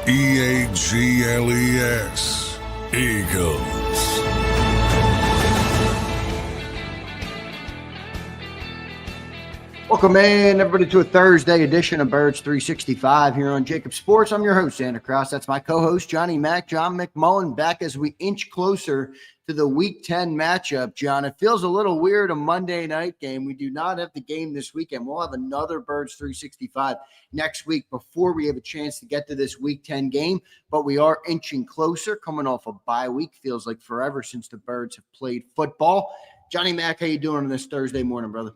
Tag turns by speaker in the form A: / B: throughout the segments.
A: Eagles. Eagles.
B: Welcome in, everybody, to a Thursday edition of Birds 365 here on JAKIB Sports. I'm your host, Zander Krause. That's my co-host, John McMullen, back as we inch closer to the Week 10 matchup. John, it feels a little weird, a Monday night game. We do not have the game this weekend. We'll have another Birds 365 next week before we have a chance to get to this Week 10 game, but we are inching closer, coming off a bye week. Feels like forever since the Birds have played football. Johnny Mac, how you doing on this Thursday morning, brother?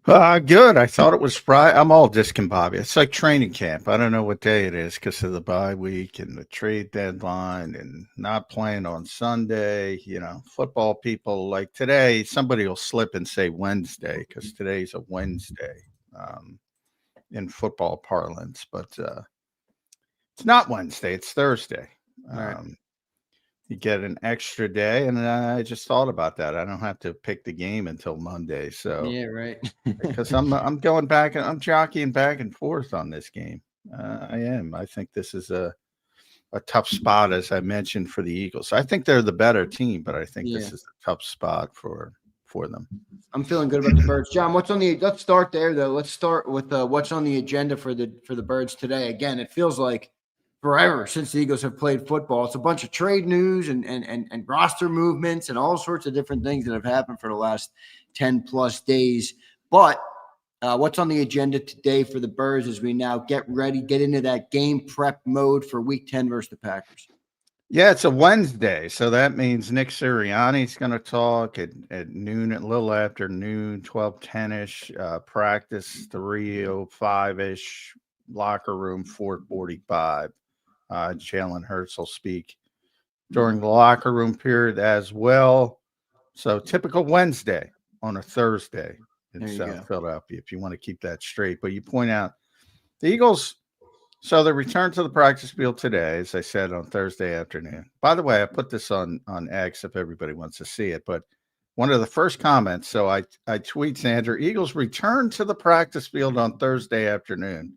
C: Good. I thought it was Friday. I'm all discombobulated. It's like training camp. I don't know what day it is because of the bye week and the trade deadline and not playing on Sunday. You know, football people like today, somebody will slip and say Wednesday because today's a Wednesday in football parlance. But it's not Wednesday. It's Thursday.
B: All right.
C: You get an extra day, and I just thought about that. I don't have to pick the game until Monday, so
B: Yeah, right.
C: because I'm going back and I'm jockeying back and forth on this game. I am. I think this is a tough spot, as I mentioned, for the Eagles. I think they're the better team, but I think this is a tough spot for them.
B: I'm feeling good about the Birds. John, what's on the? Let's start there, though. Let's start with what's on the agenda for the Birds today. Again, it feels like forever since the Eagles have played football. It's a bunch of trade news and roster movements and all sorts of different things that have happened for the last 10 plus days. But what's on the agenda today for the Birds as we now get ready, get into that game prep mode for Week 10 versus the Packers?
C: Yeah, it's a Wednesday, so that means Nick Sirianni's going to talk at noon, a little after noon, 12:10-ish, practice 3:05-ish, locker room 4:45. Jalen Hurts will speak during the locker room period as well. So typical Wednesday on a Thursday in South Philadelphia, if you want to keep that straight. But you point out the Eagles, so they return to the practice field today, as I said, on Thursday afternoon. By the way, I put this on X if everybody wants to see it. But one of the first comments, so I tweet Zander, Eagles return to the practice field on Thursday afternoon.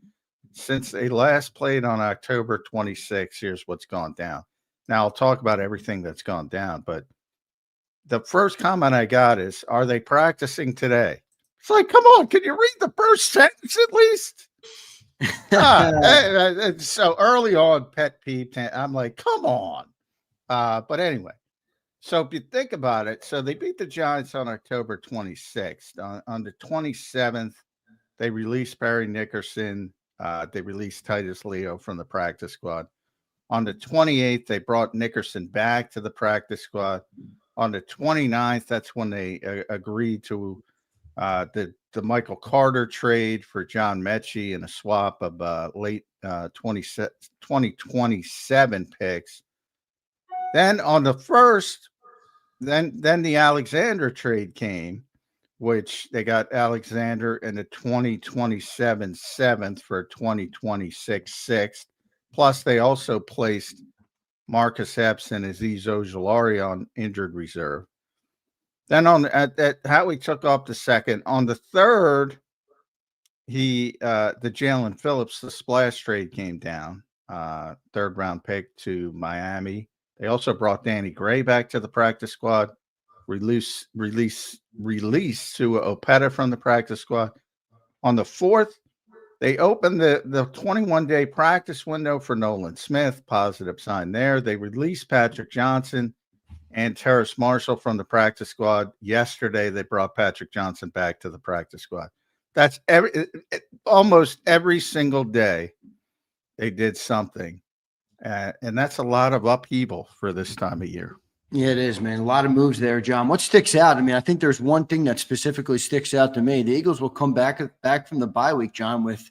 C: Since they last played on October 26th, here's what's gone down. Now, I'll talk about everything that's gone down, but the first comment I got is, are they practicing today? It's like, come on, can you read the first sentence at least? So early on, pet peeve, I'm like, come on. But anyway, so if you think about it, so they beat the Giants on October 26th. On the 27th, they released Barry Nickerson. They released Titus Leo from the practice squad. On the 28th, they brought Nickerson back to the practice squad. On the 29th, that's when they agreed to the Michael Carter trade for John Mechie and a swap of late 2027 picks. Then on the 1st, then the Alexander trade came, which they got Alexander in the 2027 7th for 2026 6th. Plus, they also placed Marcus Epps and Azeez Ojulari on injured reserve. Then at Howie took off the 2nd. On the 3rd, the Jaelan Phillips, the splash trade came down, 3rd round pick to Miami. They also brought Danny Gray back to the practice squad. Release Sua Opeta from the practice squad. On the 4th, they opened the 21-day practice window for Nolan Smith. Positive sign there. They released Patrick Johnson and Terrace Marshall from the practice squad. Yesterday, they brought Patrick Johnson back to the practice squad. That's almost every single day they did something. And that's a lot of upheaval for this time of year.
B: Yeah, it is, man. A lot of moves there, John. What sticks out? I mean, I think there's one thing that specifically sticks out to me. The Eagles will come back from the bye week, John, with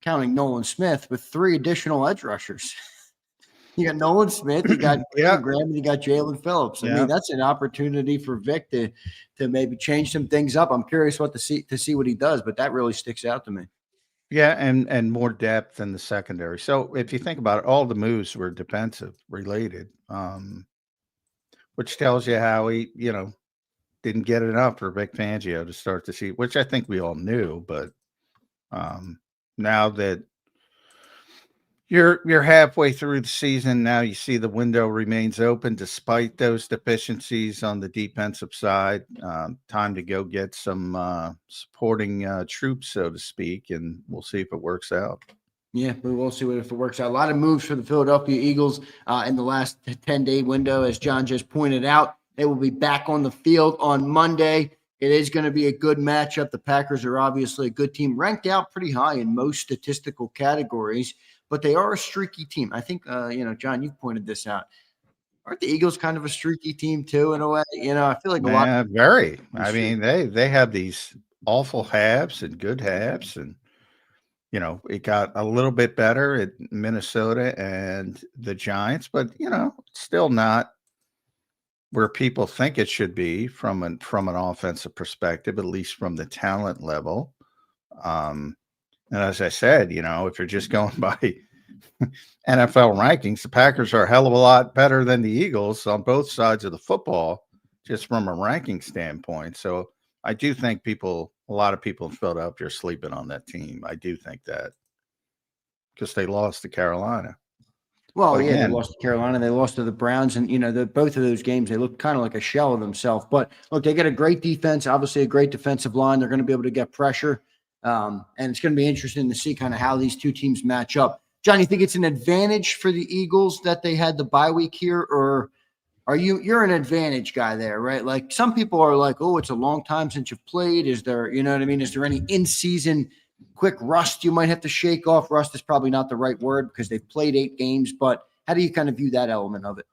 B: counting Nolan Smith, with 3 additional edge rushers. You got Nolan Smith, you got Graham, and you got Jaelan Phillips. I mean, that's an opportunity for Vic to maybe change some things up. I'm curious to see what he does, but that really sticks out to me.
C: Yeah, and more depth in the secondary. So if you think about it, all the moves were defensive related. Which tells you how he, didn't get enough for Vic Fangio to start to see, which I think we all knew. But now that You're halfway through the season now. You see the window remains open despite those deficiencies on the defensive side. Time to go get some supporting troops, so to speak, and we'll see if it works out.
B: Yeah, we will see if it works out. A lot of moves for the Philadelphia Eagles in the last 10-day window, as John just pointed out. They will be back on the field on Monday. It is going to be a good matchup. The Packers are obviously a good team, ranked out pretty high in most statistical categories, but they are a streaky team. I think, John, you've pointed this out. Aren't the Eagles kind of a streaky team too, in a way? I feel like a lot.
C: Yeah, very. I mean, they have these awful halves and good halves, and it got a little bit better at Minnesota and the Giants, but it's still not where people think it should be from an offensive perspective, at least from the talent level. And as I said, if you're just going by NFL rankings, the Packers are a hell of a lot better than the Eagles on both sides of the football, just from a ranking standpoint. So I do think a lot of people in Philadelphia are sleeping on that team. I do think that because they lost to Carolina.
B: Well, yeah, they lost to Carolina. They lost to the Browns. And, both of those games, they look kind of like a shell of themselves. But, look, they got a great defense, obviously a great defensive line. They're going to be able to get pressure. And it's going to be interesting to see kind of how these two teams match up. John, you think it's an advantage for the Eagles that they had the bye week here? Or you're an advantage guy there, right? Like some people are like, oh, it's a long time since you've played. Is there, you know what I mean? Is there any in-season quick rust you might have to shake off? Rust is probably not the right word because they've played 8 games, but how do you kind of view that element of it?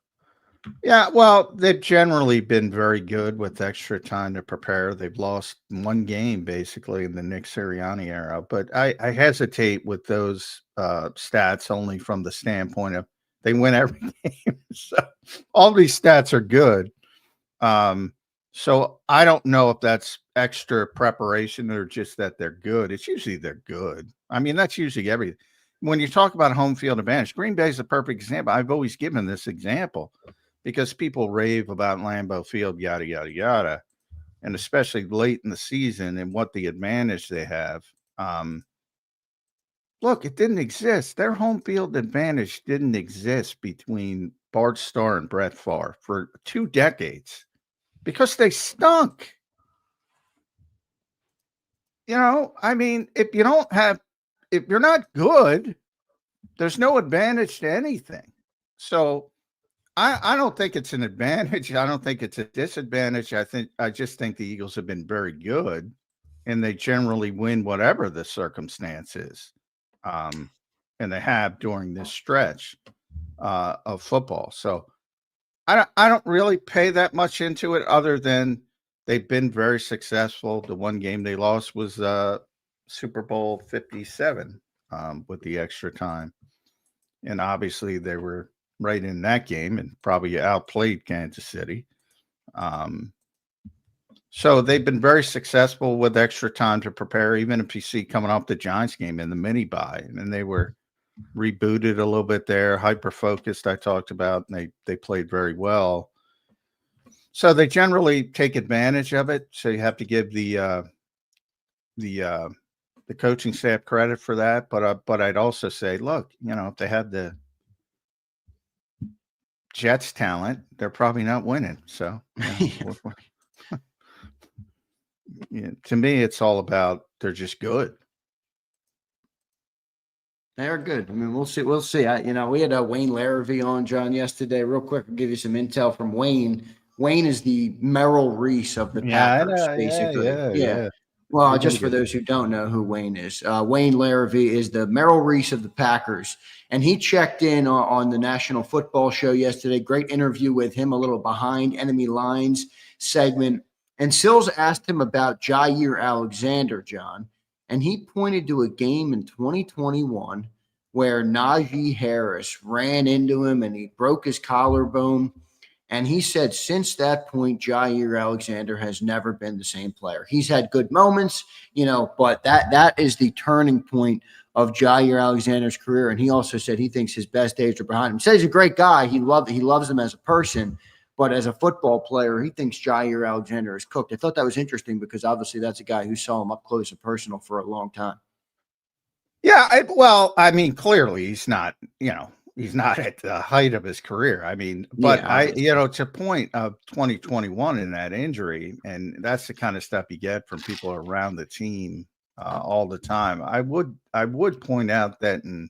C: Yeah, well, they've generally been very good with extra time to prepare. They've lost 1 game basically in the Nick Sirianni era, but I hesitate with those stats only from the standpoint of they win every game. So all these stats are good. So I don't know if that's extra preparation or just that they're good. It's usually they're good. I mean, that's usually everything. When you talk about home field advantage, Green Bay is a perfect example. I've always given this example because people rave about Lambeau Field, yada, yada, yada, and especially late in the season and what the advantage they have. Look, it didn't exist. Their home field advantage didn't exist between Bart Starr and Brett Favre for 2 decades because they stunk. I mean, if you're not good, there's no advantage to anything. So I don't think it's an advantage. I don't think it's a disadvantage. I just think the Eagles have been very good and they generally win whatever the circumstance is. And they have during this stretch of football. So I don't really pay that much into it other than they've been very successful. The 1 game they lost was Super Bowl 57 with the extra time. And obviously they were right in that game and probably outplayed Kansas City. So they've been very successful with extra time to prepare, even if you see coming off the Giants game in the mini bye. And they were rebooted a little bit there, hyper-focused I talked about, and they played very well. So they generally take advantage of it. So you have to give the coaching staff credit for that. But I'd also say, look, if they had the Jets talent, they're probably not winning. So to me, it's all about they're just good.
B: They're good. I mean, we'll see. We'll see. We had Wayne Larrivee on, John, yesterday. Real quick, I'll give you some intel from Wayne. Wayne is the Merrill Reese of the Packers, basically. Yeah. Well, just for those who don't know who Wayne is, Wayne Larrivee is the Merrill Reese of the Packers. And he checked in on the National Football Show yesterday. Great interview with him, a little behind enemy lines segment. And Sills asked him about Jair Alexander, John. And he pointed to a game in 2021 where Najee Harris ran into him and he broke his collarbone. And he said since that point, Jair Alexander has never been the same player. He's had good moments, but that is the turning point of Jair Alexander's career. And he also said he thinks his best days are behind him. He says he's a great guy. He loves him as a person. But as a football player, he thinks Jair Alexander is cooked. I thought that was interesting because obviously that's a guy who saw him up close and personal for a long time.
C: Yeah, well, I mean, clearly he's not, he's not at the height of his career. I mean, but
B: Yeah, obviously.
C: to point of 2021 in that injury, and that's the kind of stuff you get from people around the team all the time. I would point out that in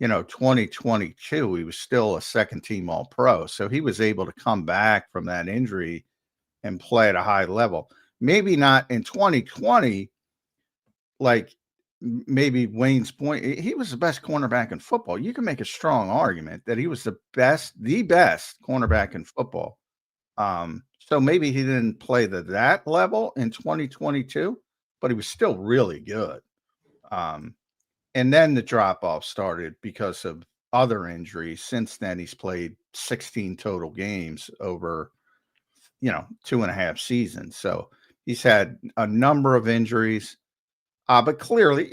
C: 2022 he was still a second team All Pro, so he was able to come back from that injury and play at a high level. Maybe not in 2020, like maybe Wayne's point. He was the best cornerback in football. You can make a strong argument that he was the best cornerback in football. So maybe he didn't play that level in 2022, but he was still really good. And then the drop off started because of other injuries. Since then, he's played 16 total games over, 2.5 seasons. So he's had a number of injuries. But clearly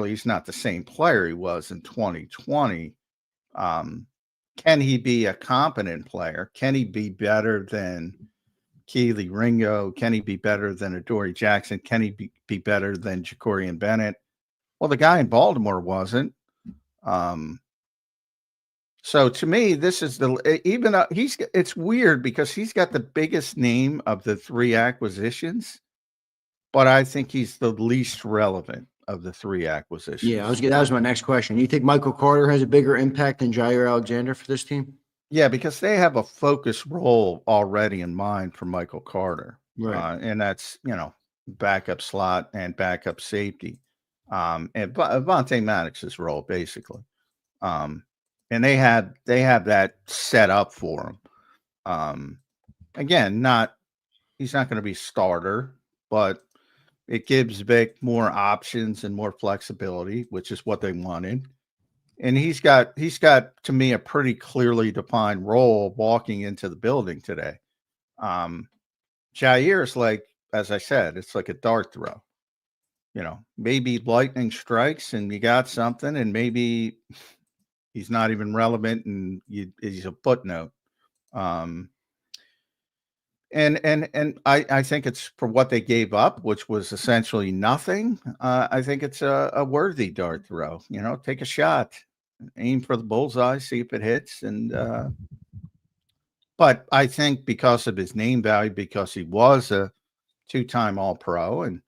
C: he's not the same player he was in 2020. Can he be a competent player? Can he be better than Keely Ringo? Can he be better than Adoree Jackson? Can he be better than Jacorian Bennett? Well, the guy in Baltimore wasn't. So to me, this is it's weird because he's got the biggest name of the 3 acquisitions, but I think he's the least relevant of the 3 acquisitions.
B: Yeah, that was my next question. You think Michael Carter has a bigger impact than Jair Alexander for this team?
C: Yeah, because they have a focused role already in mind for Michael Carter.
B: Right.
C: And that's, backup slot and backup safety. And Avonte Maddox's role, basically. And they have that set up for him. Again, he's not going to be starter, but it gives Vic more options and more flexibility, which is what they wanted. And he's got to me a pretty clearly defined role walking into the building today. Jair's like, as I said, it's like a dart throw. Maybe lightning strikes and you got something, and maybe he's not even relevant and he's a footnote. And I think it's for what they gave up, which was essentially nothing. I think it's a worthy dart throw. Take a shot, aim for the bullseye, see if it hits. And but I think because of his name value, because he was a 2-time All-Pro, and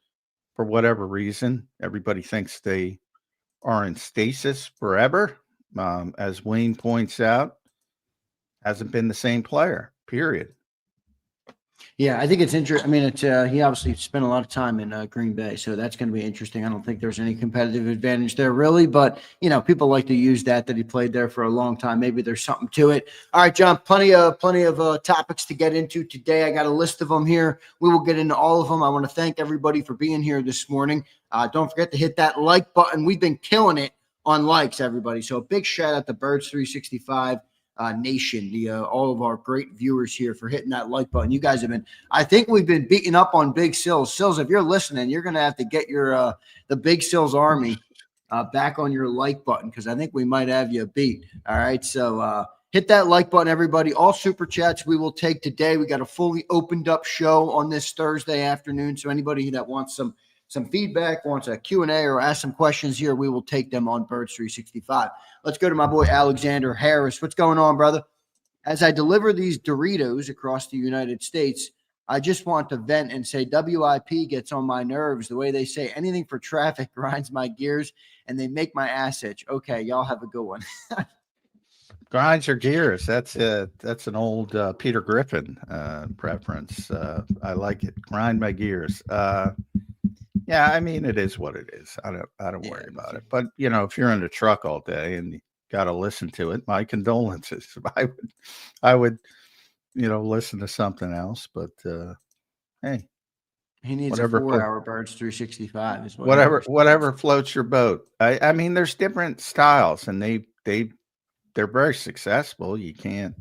C: for whatever reason, everybody thinks they are in stasis forever. As Wayne points out, hasn't been the same player, period.
B: Yeah, I think it's interesting. I mean, he obviously spent a lot of time in Green Bay, so that's going to be interesting. I don't think there's any competitive advantage there, really, but people like to use that he played there for a long time. Maybe there's something to it. All right, John, plenty of topics to get into today. I got a list of them here. We will get into all of them. I want to thank everybody for being here this morning. Don't forget to hit that like button. We've been killing it on likes, everybody. So a big shout out to Birds 365. Nation, all of our great viewers here for hitting that like button. You guys have been, I think we've been beating up on Big Sills. Sills, if you're listening, you're going to have to get your the Big Sills army back on your like button, because I think we might have you beat. All right, so hit that like button, everybody. All super chats we will take today. We got a fully opened up show on this Thursday afternoon, so anybody that wants some feedback, wants a Q&A, or ask some questions here, we will take them on Birds 365. Let's go to my boy Alexander Harris. What's going on, brother? As I deliver these Doritos across the United States, I just want to vent and say WIP gets on my nerves. The way they say anything for traffic grinds my gears, and they make my ass itch. Okay, y'all have a good one.
C: Grinds your gears. That's an old Peter Griffin preference. I like it. Grind my gears. Yeah, I mean, it is what it is. I don't worry about it. But if you're in the truck all day and you got to listen to it, my condolences. I would, listen to something else. But hey,
B: He needs a 4-hour Birds 365. Is
C: whatever floats your boat. I mean, there's different styles, and they're very successful. You can't,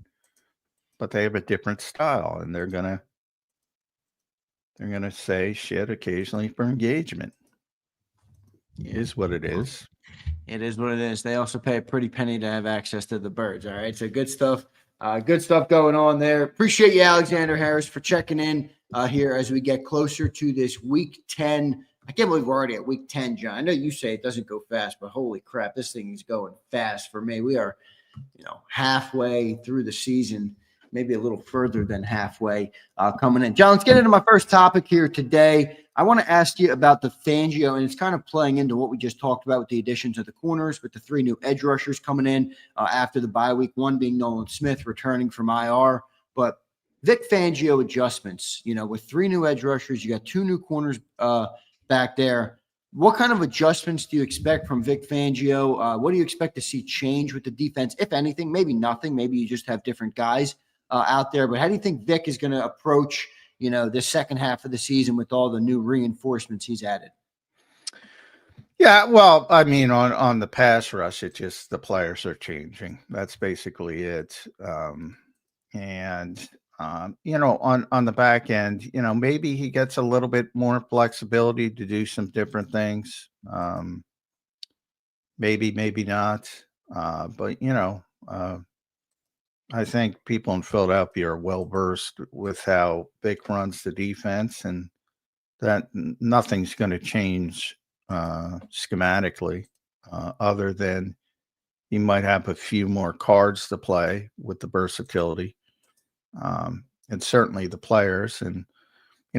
C: but they have a different style, and they're gonna say shit occasionally for engagement. It is what it is.
B: It is what it is. They also pay a pretty penny to have access to the Birds. All right. So good stuff. Good stuff going on there. Appreciate you, Alexander Harris, for checking in here as we get closer to this Week 10 I can't believe we're already at week 10, John. I know you say it doesn't go fast, but holy crap, this thing is going fast for me. We are, halfway through the season, maybe a little further than halfway coming in. John, let's get into my first topic here today. I want to ask you about the Fangio, and it's kind of playing into what we just talked about with the additions of the corners, with the 3 new edge rushers coming in after the bye week, one being Nolan Smith returning from IR. But Vic Fangio adjustments, with 3 new edge rushers, you got 2 new corners back there. What kind of adjustments do you expect from Vic Fangio? What do you expect to see change with the defense, if anything? Maybe nothing. Maybe you just have different guys out there. But how do you think Vic is going to approach, the second half of the season with all the new reinforcements he's added?
C: Yeah, well, I mean, on the pass rush, it just the players are changing. That's basically it. On the back end, maybe he gets a little bit more flexibility to do some different things. Maybe not. But I think people in Philadelphia are well versed with how Vic runs the defense, and that nothing's going to change schematically, other than he might have a few more cards to play with the versatility. And certainly the players. And,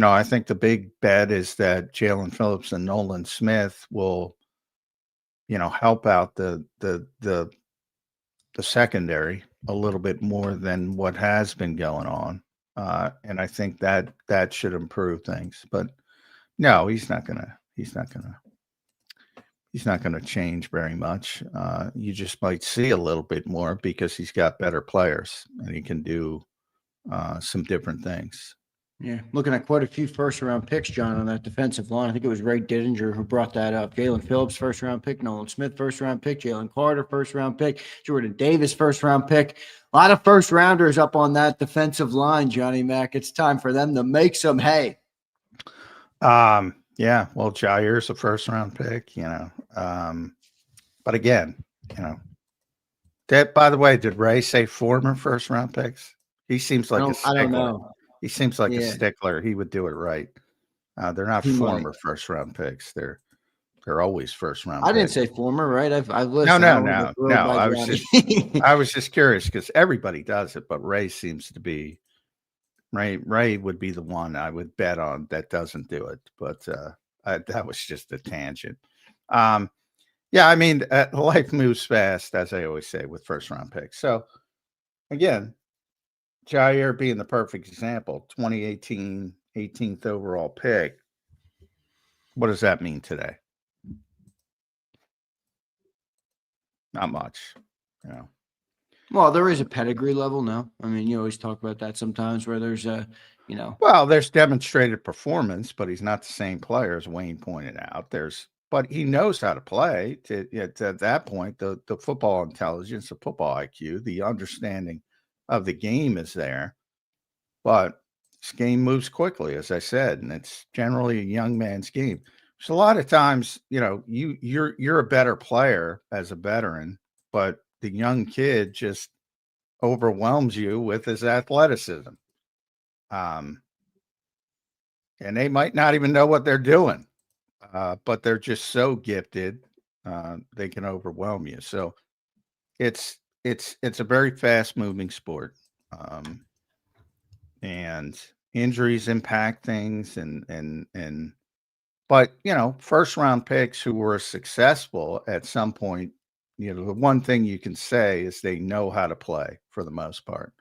C: I think the big bet is that Jaelan Phillips and Nolan Smith will, help out the secondary a little bit more than what has been going on. And I think that should improve things. But no, he's not gonna change very much. You just might see a little bit more because he's got better players and he can do some different things.
B: Yeah, looking at quite a few first-round picks, John, on that defensive line. I think it was Ray Didinger who brought that up. Jaelan Phillips, first-round pick. Nolan Smith, first-round pick. Jalen Carter, first-round pick. Jordan Davis, first-round pick. A lot of first-rounders up on that defensive line, Johnny Mac. It's time for them to make some hay.
C: Yeah, well, Jair's a first-round pick, but again, that, by the way, did Ray say former first-round picks? He seems like a stickler.
B: I don't know.
C: He seems like a stickler. He would do it right. They're not former first-round picks. They're always first-round.
B: I didn't say former, right? I've listened.
C: No. I was just curious because everybody does it, but Ray seems to be. Ray would be the one I would bet on that doesn't do it, but that was just a tangent. Yeah, I mean, life moves fast, as I always say, with first-round picks. So, again, Jair being the perfect example, 2018, 18th overall pick. What does that mean today? Not much,
B: Well, there is a pedigree level now. I mean, you always talk about that sometimes where there's
C: Well, there's demonstrated performance, but he's not the same player as Wayne pointed out. But he knows how to play. At that point, the football intelligence, the football IQ, the understanding of the game is there. But this game moves quickly, as I said, and it's generally a young man's game. So a lot of times, you're a better player as a veteran, but the young kid just overwhelms you with his athleticism. And they might not even know what they're doing, but they're just so gifted, they can overwhelm you. So it's a very fast moving sport. And injuries impact things but first round picks who were successful at some point, the one thing you can say is they know how to play for the most part.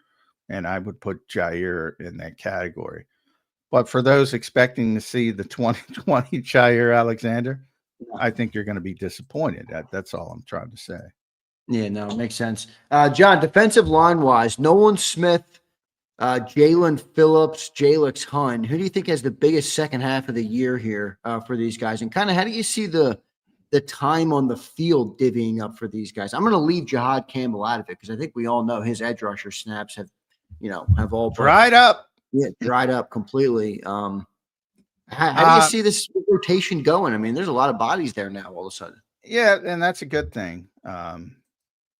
C: And I would put Jair in that category. But for those expecting to see the 2020 Jair Alexander, I think you're going to be disappointed. That's all I'm trying to say.
B: Yeah, no, it makes sense. John, defensive line wise, Nolan Smith, Jaelan Phillips, Jalex Hunt. Who do you think has the biggest second half of the year here for these guys? And kind of how do you see the time on the field divvying up for these guys? I'm going to leave Jahad Campbell out of it because I think we all know his edge rusher snaps have all
C: dried up.
B: Yeah, dried up completely. How do you see this rotation going? I mean, there's a lot of bodies there now all of a sudden.
C: Yeah, and that's a good thing.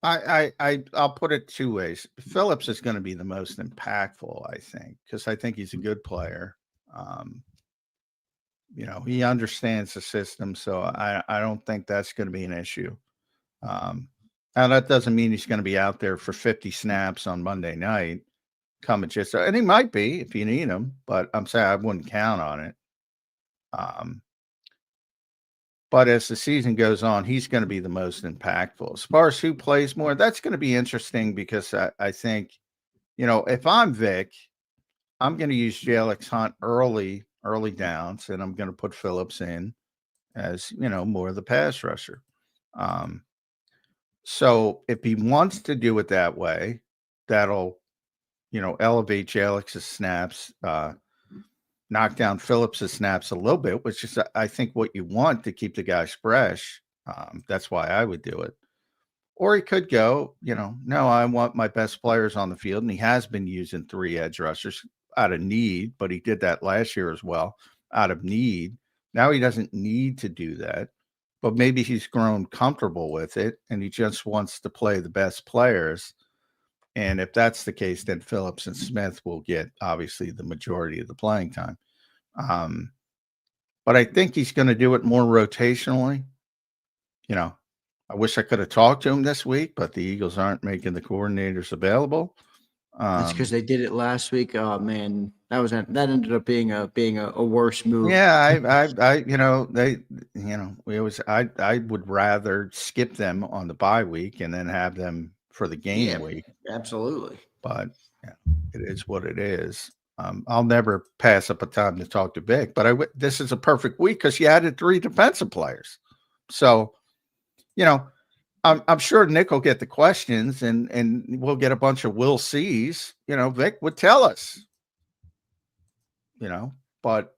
C: I'll put it two ways. Phillips is going to be the most impactful, I think, because I think he's a good player. he understands the system, so I don't think that's going to be an issue. Now that doesn't mean he's going to be out there for 50 snaps on Monday night. And he might be if you need him, but I'm saying I wouldn't count on it. But as the season goes on, he's going to be the most impactful. As far as who plays more, that's going to be interesting because I think, if I'm Vic, I'm going to use Jaelan Hunt early downs, and I'm going to put Phillips in as, more of the pass rusher. So if he wants to do it that way, that'll, elevate Jalen's snaps, knock down Phillips's snaps a little bit, which is, I think, what you want to keep the guys fresh. That's why I would do it. Or he could go, no, I want my best players on the field. And he has been using 3 edge rushers out of need, but he did that last year as well, out of need. Now he doesn't need to do that, but maybe he's grown comfortable with it and he just wants to play the best players. And if that's the case, then Phillips and Smith will get obviously the majority of the playing time. But I think he's going to do it more rotationally. I wish I could have talked to him this week, but the Eagles aren't making the coordinators available.
B: That's because they did it last week. Oh man, that ended up being a worse move.
C: Yeah, I would rather skip them on the bye week and then have them for the game week.
B: Absolutely.
C: But it is what it is. I'll never pass up a time to talk to Vic, but this is a perfect week because you added 3 defensive players. So, I'm sure Nick will get the questions and we'll get a bunch of we'll sees. Vic would tell us, but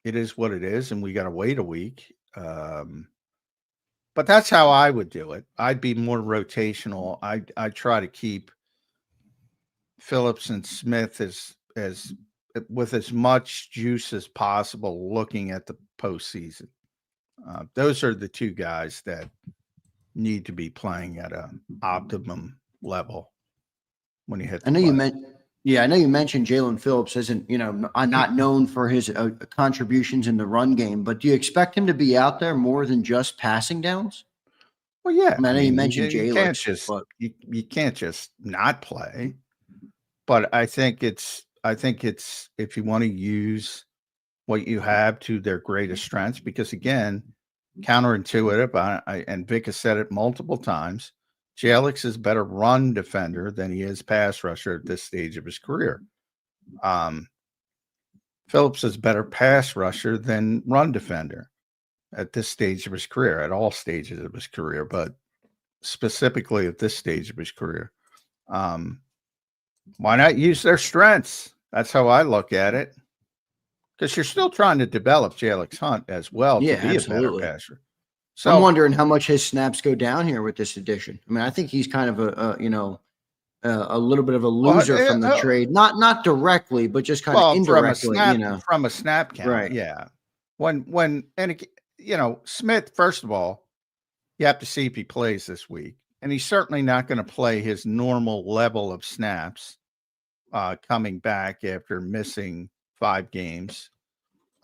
C: it is what it is, and we got to wait a week. But that's how I would do it. I'd be more rotational. I'd try to keep Phillips and Smith as with as much juice as possible looking at the postseason. Those are the 2 guys that need to be playing at an optimum level when you hit the
B: play. I know you mentioned Jaelan Phillips isn't, not known for his contributions in the run game, but do you expect him to be out there more than just passing downs?
C: Well, yeah.
B: I know you mentioned Jalen,
C: you can't just not play. But I think it's if you want to use what you have to their greatest strengths, because again, counterintuitive, and Vic has said it multiple times, Jaelan is a better run defender than he is pass rusher at this stage of his career. Phillips is a better pass rusher than run defender at this stage of his career, at all stages of his career, but specifically at this stage of his career. Why not use their strengths? That's how I look at it. Because you're still trying to develop Jaelan Hunt as well to be
B: absolutely.
C: a better passer. So
B: I'm wondering how much his snaps go down here with this addition. I mean, I think he's kind of a little bit of a loser from the trade, not directly, but just kind of indirectly.
C: From a snap count,
B: right?
C: Yeah. Smith. First of all, you have to see if he plays this week, and he's certainly not going to play his normal level of snaps coming back after missing 5 games.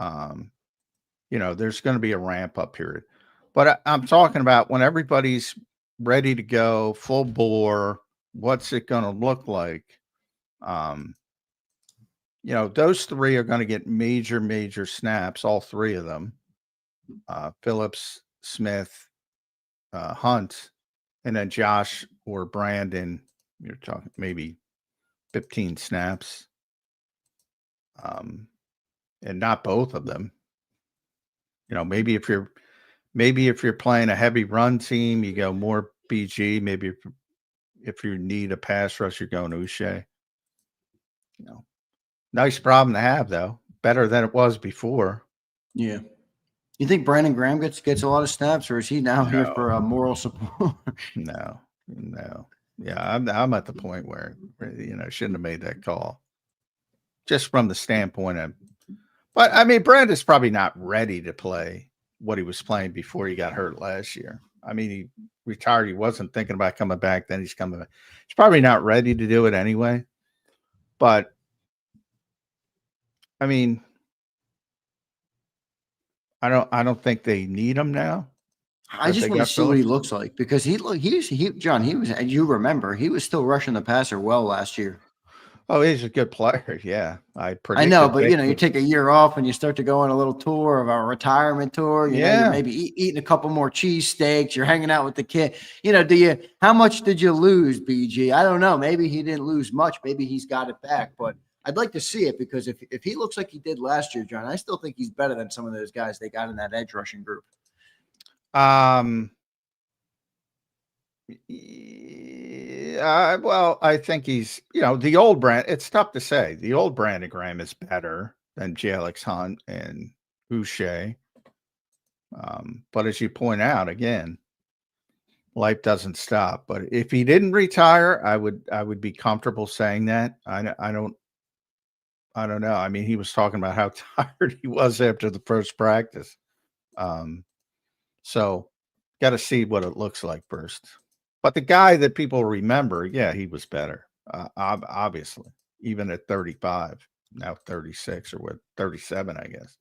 C: There's going to be a ramp up period. But I'm talking about when everybody's ready to go, full bore, what's it going to look like? Those 3 are going to get major snaps, all 3 of them. Phillips, Smith, Hunt, and then Josh or Brandon, you're talking maybe 15 snaps. And not both of them. Maybe if you're playing a heavy run team, you go more BG. Maybe if you need a pass rush, you're going Uche. Nice problem to have though. Better than it was before.
B: Yeah. You think Brandon Graham gets a lot of snaps, or is he now here for moral support?
C: No. Yeah, I'm at the point where shouldn't have made that call. Just from the standpoint of, but I mean, Brandon's probably not ready to play what he was playing before he got hurt last year. I mean, he retired. He wasn't thinking about coming back. Then he's coming back. He's probably not ready to do it anyway. But I mean, I don't think they need him now.
B: I just
C: They
B: want to
C: got
B: see what he
C: Phillips.
B: looks like because John, he was, and you remember, he was still rushing the passer well last year.
C: Oh, he's a good player. Yeah, I
B: I know,
C: predicted
B: but
C: Vic
B: you
C: would.
B: take a year off and you start to go on a little tour of a retirement tour. You're
C: Yeah,
B: maybe eating a couple more cheesesteaks. You're hanging out with the kid. How much did you lose, BG? I don't know. Maybe he didn't lose much. Maybe he's got it back. But I'd like to see it because if he looks like he did last year, John, I still think he's better than some of those guys they got in that edge rushing group.
C: Yeah, well, I think he's, the old brand. It's tough to say. The old Brandon Graham is better than Jalix Hunt and Boucher. But as you point out, again, life doesn't stop. But if he didn't retire, I would be comfortable saying that. I don't know. I mean, he was talking about how tired he was after the first practice. So got to see what it looks like first. But the guy that people remember, yeah, he was better. Obviously, even at 35, now 36 or what, 37, I guess.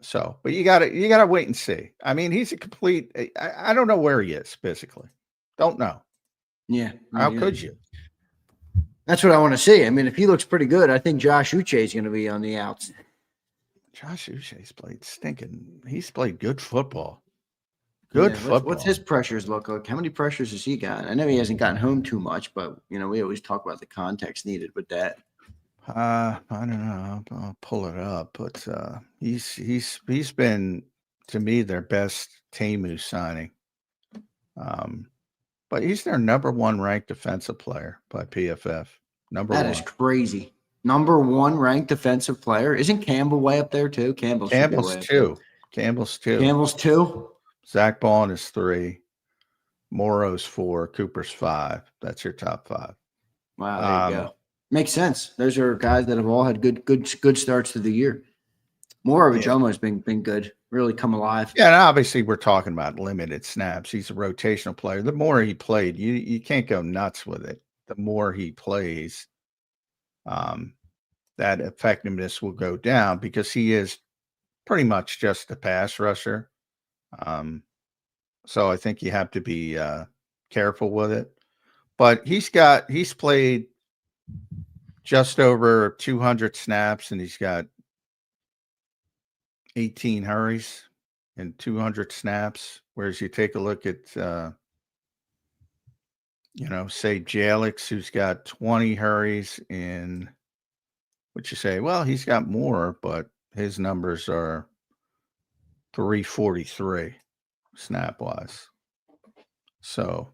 C: So, but you gotta wait and see. I mean, he's a complete. I don't know where he is physically. Don't know.
B: Yeah.
C: How could you?
B: That's what I want to see. I mean, if he looks pretty good, I think Josh Uche is going to be on the outs.
C: Josh Uche's played stinking. He's played good football. Good football.
B: What's his pressures look like? How many pressures has he got? I know he hasn't gotten home too much, but we always talk about the context needed with that.
C: I don't know. I'll pull it up, but he's been, to me, their best Temu signing. But he's their number one ranked defensive player by PFF. Number
B: That
C: one.
B: is crazy. Number one ranked defensive player. Isn't Campbell way up there too? Campbell should be way up there.
C: Campbell's two.
B: Campbell's two.
C: Zach Bond is 3. Morrow's 4. Cooper's 5. That's your top 5.
B: Wow, there you go. Makes sense. Those are guys that have all had good starts to the year. Morovich almost been good, really come alive.
C: Yeah, and obviously we're talking about limited snaps. He's a rotational player. The more he played, you can't go nuts with it. The more he plays, that effectiveness will go down because he is pretty much just a pass rusher. So I think you have to be careful with it. But he's played just over 200 snaps, and he's got 18 hurries and 200 snaps. Whereas you take a look at, say Jalix, who's got 20 hurries in, what you say, well, he's got more, but his numbers are 343 snap wise. So,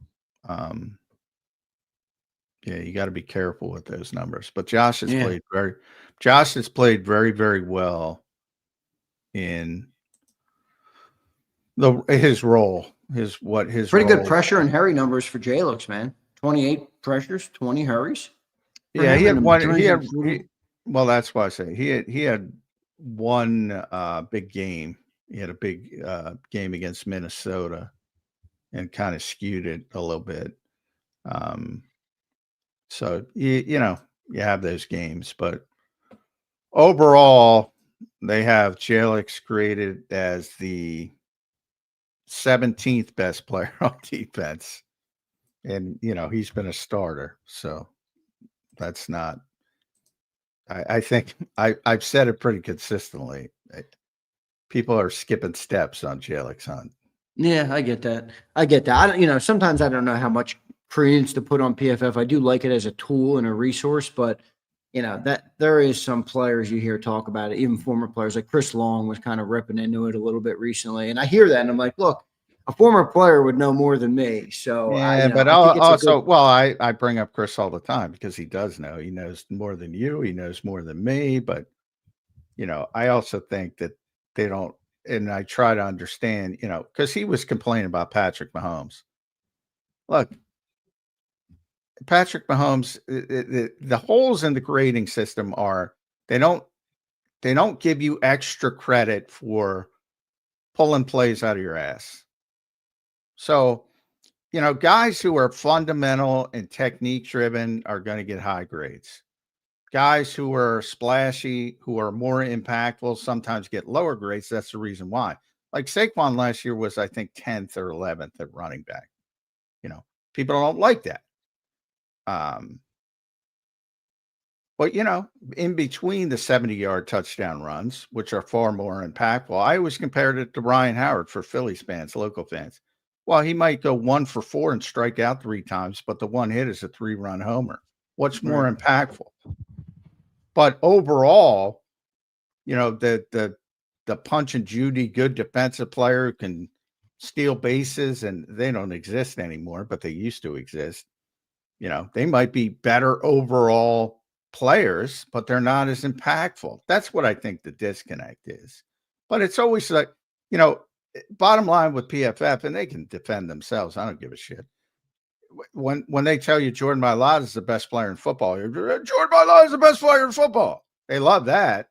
C: yeah, you got to be careful with those numbers. But Josh has played very, very well in his role. His
B: pretty good pressure and hurry numbers for Jalix, man. 28 pressures, 20 hurries.
C: Yeah, he had one. Well, that's why I say he had one big game. He had a big game against Minnesota and kind of skewed it a little bit. So you have those games, but overall, they have Jalix graded as the 17th best player on defense, and he's been a starter, so that's not. I think I've said it pretty consistently. People are skipping steps on Jalix Hunt.
B: Yeah, I get that. I don't, sometimes I don't know how much credence to put on PFF. I do like it as a tool and a resource, but that there is some players you hear talk about it, even former players like Chris Long was kind of ripping into it a little bit recently. And I hear that and I'm like, look, a former player would know more than me. So
C: yeah,
B: I think it's
C: I bring up Chris all the time because he does know. He knows more than you. He knows more than me. But I also think that they don't, and I try to understand, because he was complaining about Patrick Mahomes. Look, Patrick Mahomes, the holes in the grading system are they don't give you extra credit for pulling plays out of your ass. So, guys who are fundamental and technique driven are going to get high grades. guys who are splashy, who are more impactful, sometimes get lower grades. That's the reason why. Like Saquon last year was, I think, 10th or 11th at running back. People don't like that. But, in between the 70-yard touchdown runs, which are far more impactful, I always compared it to Ryan Howard for Phillies fans, local fans. Well, he might go 1 for 4 and strike out 3 times, but the one hit is a 3-run homer. What's more impactful? But overall, the Punch and Judy good defensive player who can steal bases, and they don't exist anymore, but they used to exist. They might be better overall players, but they're not as impactful. That's what I think the disconnect is. But it's always like, bottom line with PFF, and they can defend themselves. I don't give a shit. When they tell you Jordan Mailata is the best player in football, Jordan Mailata is the best player in football. They love that.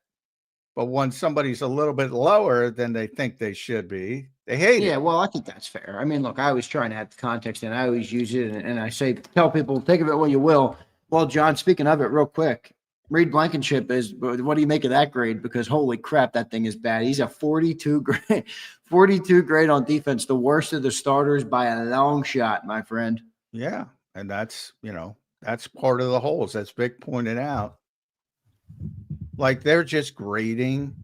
C: But when somebody's a little bit lower than they think they should be, they hate it.
B: Yeah, well, I think that's fair. I mean, look, I always try and add the context, and I always use it, and I tell people, think of it what you will. Well, John, speaking of it real quick, Reed Blankenship what do you make of that grade? Because holy crap, that thing is bad. He's a 42 grade, 42 grade on defense, the worst of the starters by a long shot, my friend.
C: Yeah, and that's part of the holes, as Vic pointed out. Like, they're just grading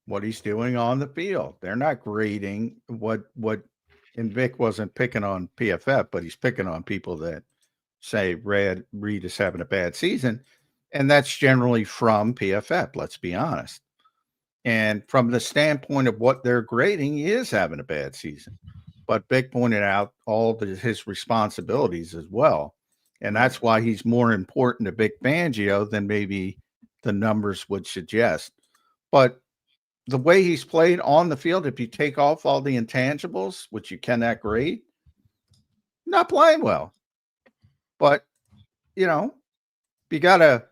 C: what he's doing on the field. They're not grading what and Vic wasn't picking on PFF, but he's picking on people that say Reed is having a bad season. And that's generally from PFF, let's be honest. And from the standpoint of what they're grading, he is having a bad season. But Vic pointed out all of his responsibilities as well. And that's why he's more important to Vic Fangio than maybe the numbers would suggest. But the way he's played on the field, if you take off all the intangibles, which you cannot grade, not playing well. But, you got to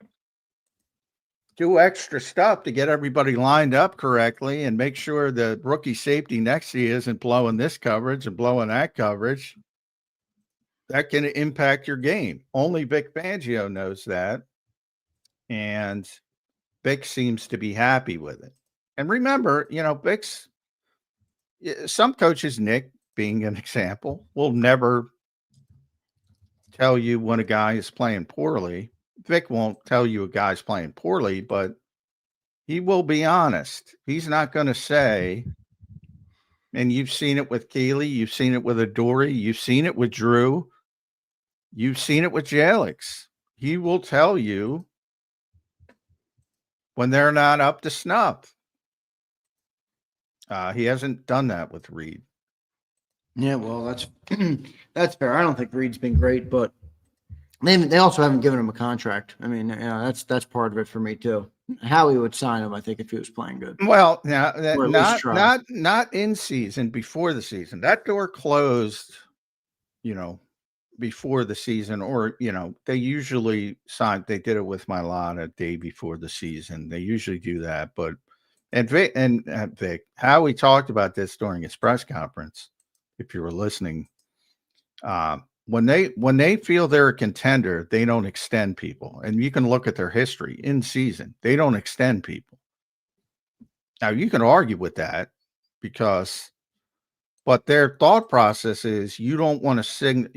C: do extra stuff to get everybody lined up correctly and make sure the rookie safety next to you isn't blowing this coverage and blowing that coverage. That can impact your game. Only Vic Fangio knows that. And Vic seems to be happy with it. And remember, Vic's, some coaches, Nick being an example, will never tell you when a guy is playing poorly. Vic won't tell you a guy's playing poorly, but he will be honest. He's not going to say, and you've seen it with Keely, you've seen it with Adoree, you've seen it with Drew, you've seen it with Jalix. He will tell you when they're not up to snuff. He hasn't done that with Reed.
B: Yeah, well, that's fair. I don't think Reed's been great, but they also haven't given him a contract. I mean, that's part of it for me too. Howie would sign him, I think, if he was playing good.
C: Well, now not in season, before the season. That door closed, before the season, or they usually sign. They did it with Mailata a day before the season. They usually do that, but Vic, Howie talked about this during his press conference. If you were listening, when they feel they're a contender, they don't extend people. And you can look at their history in season. They don't extend people. Now you can argue with that but their thought process is you don't want to signal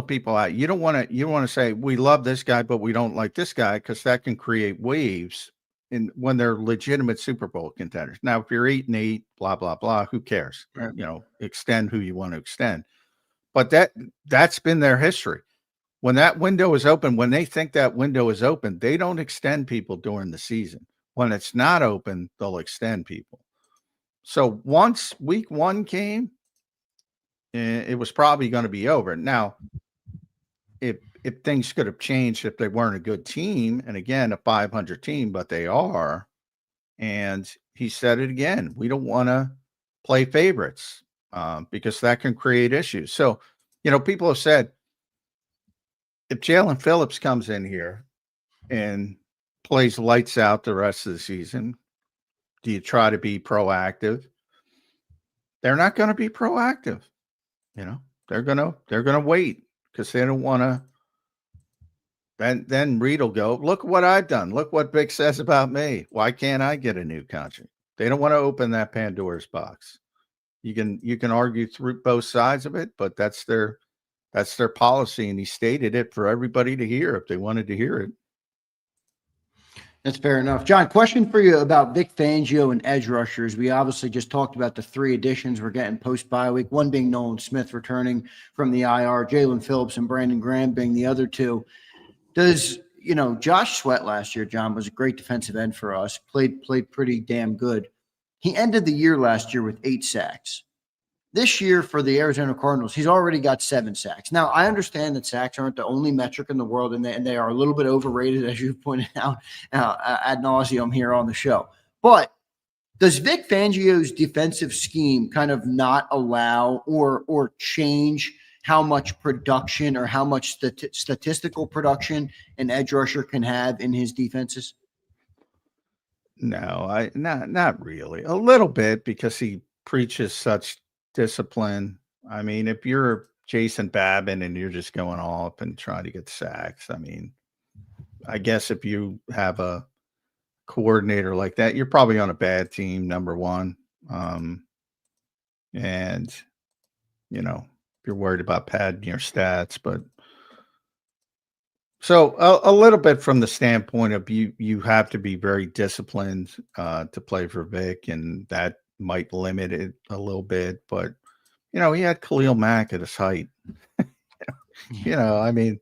C: people out. You want to say we love this guy, but we don't like this guy, because that can create waves when they're legitimate Super Bowl contenders. Now, if you're 8-8, blah, blah, blah, who cares? Right. Extend who you want to extend. But that's been their history. When that window is open, when they think that window is open, they don't extend people during the season. When it's not open, they'll extend people. So once week 1 came, it was probably going to be over. Now, if things could have changed if they weren't a good team, and again, a 500 team, but they are, and he said it again, we don't want to play favorites because that can create issues. So, people have said, if Jaelan Phillips comes in here and plays lights out the rest of the season, do you try to be proactive? They're not going to be proactive. They're going to wait. because they don't want to. Then Reed will go, look what I've done. Look what Vic says about me. Why can't I get a new contract? They don't want to open that Pandora's box. You can argue through both sides of it, but that's their policy, and he stated it for everybody to hear if they wanted to hear it.
B: That's fair enough. John, question for you about Vic Fangio and edge rushers. We obviously just talked about the 3 additions we're getting post-bye week, one being Nolan Smith returning from the IR, Jaelan Phillips and Brandon Graham being the other 2. Does, Josh Sweat last year, John, was a great defensive end for us, played pretty damn good. He ended the year last year with 8 sacks. This year for the Arizona Cardinals, he's already got 7 sacks. Now, I understand that sacks aren't the only metric in the world, and they are a little bit overrated, as you pointed out ad nauseum here on the show. But does Vic Fangio's defensive scheme kind of not allow or change how much production or how much statistical production an edge rusher can have in his defenses?
C: No, not really. A little bit, because he preaches such discipline. I mean, if you're Jason Babin and you're just going off and trying to get sacks, I mean, I guess if you have a coordinator like that, you're probably on a bad team, number one. And, if you're worried about padding your stats, but so a little bit from the standpoint of you have to be very disciplined to play for Vic, and that might limit it a little bit. But he had Khalil Mack at his height. I mean,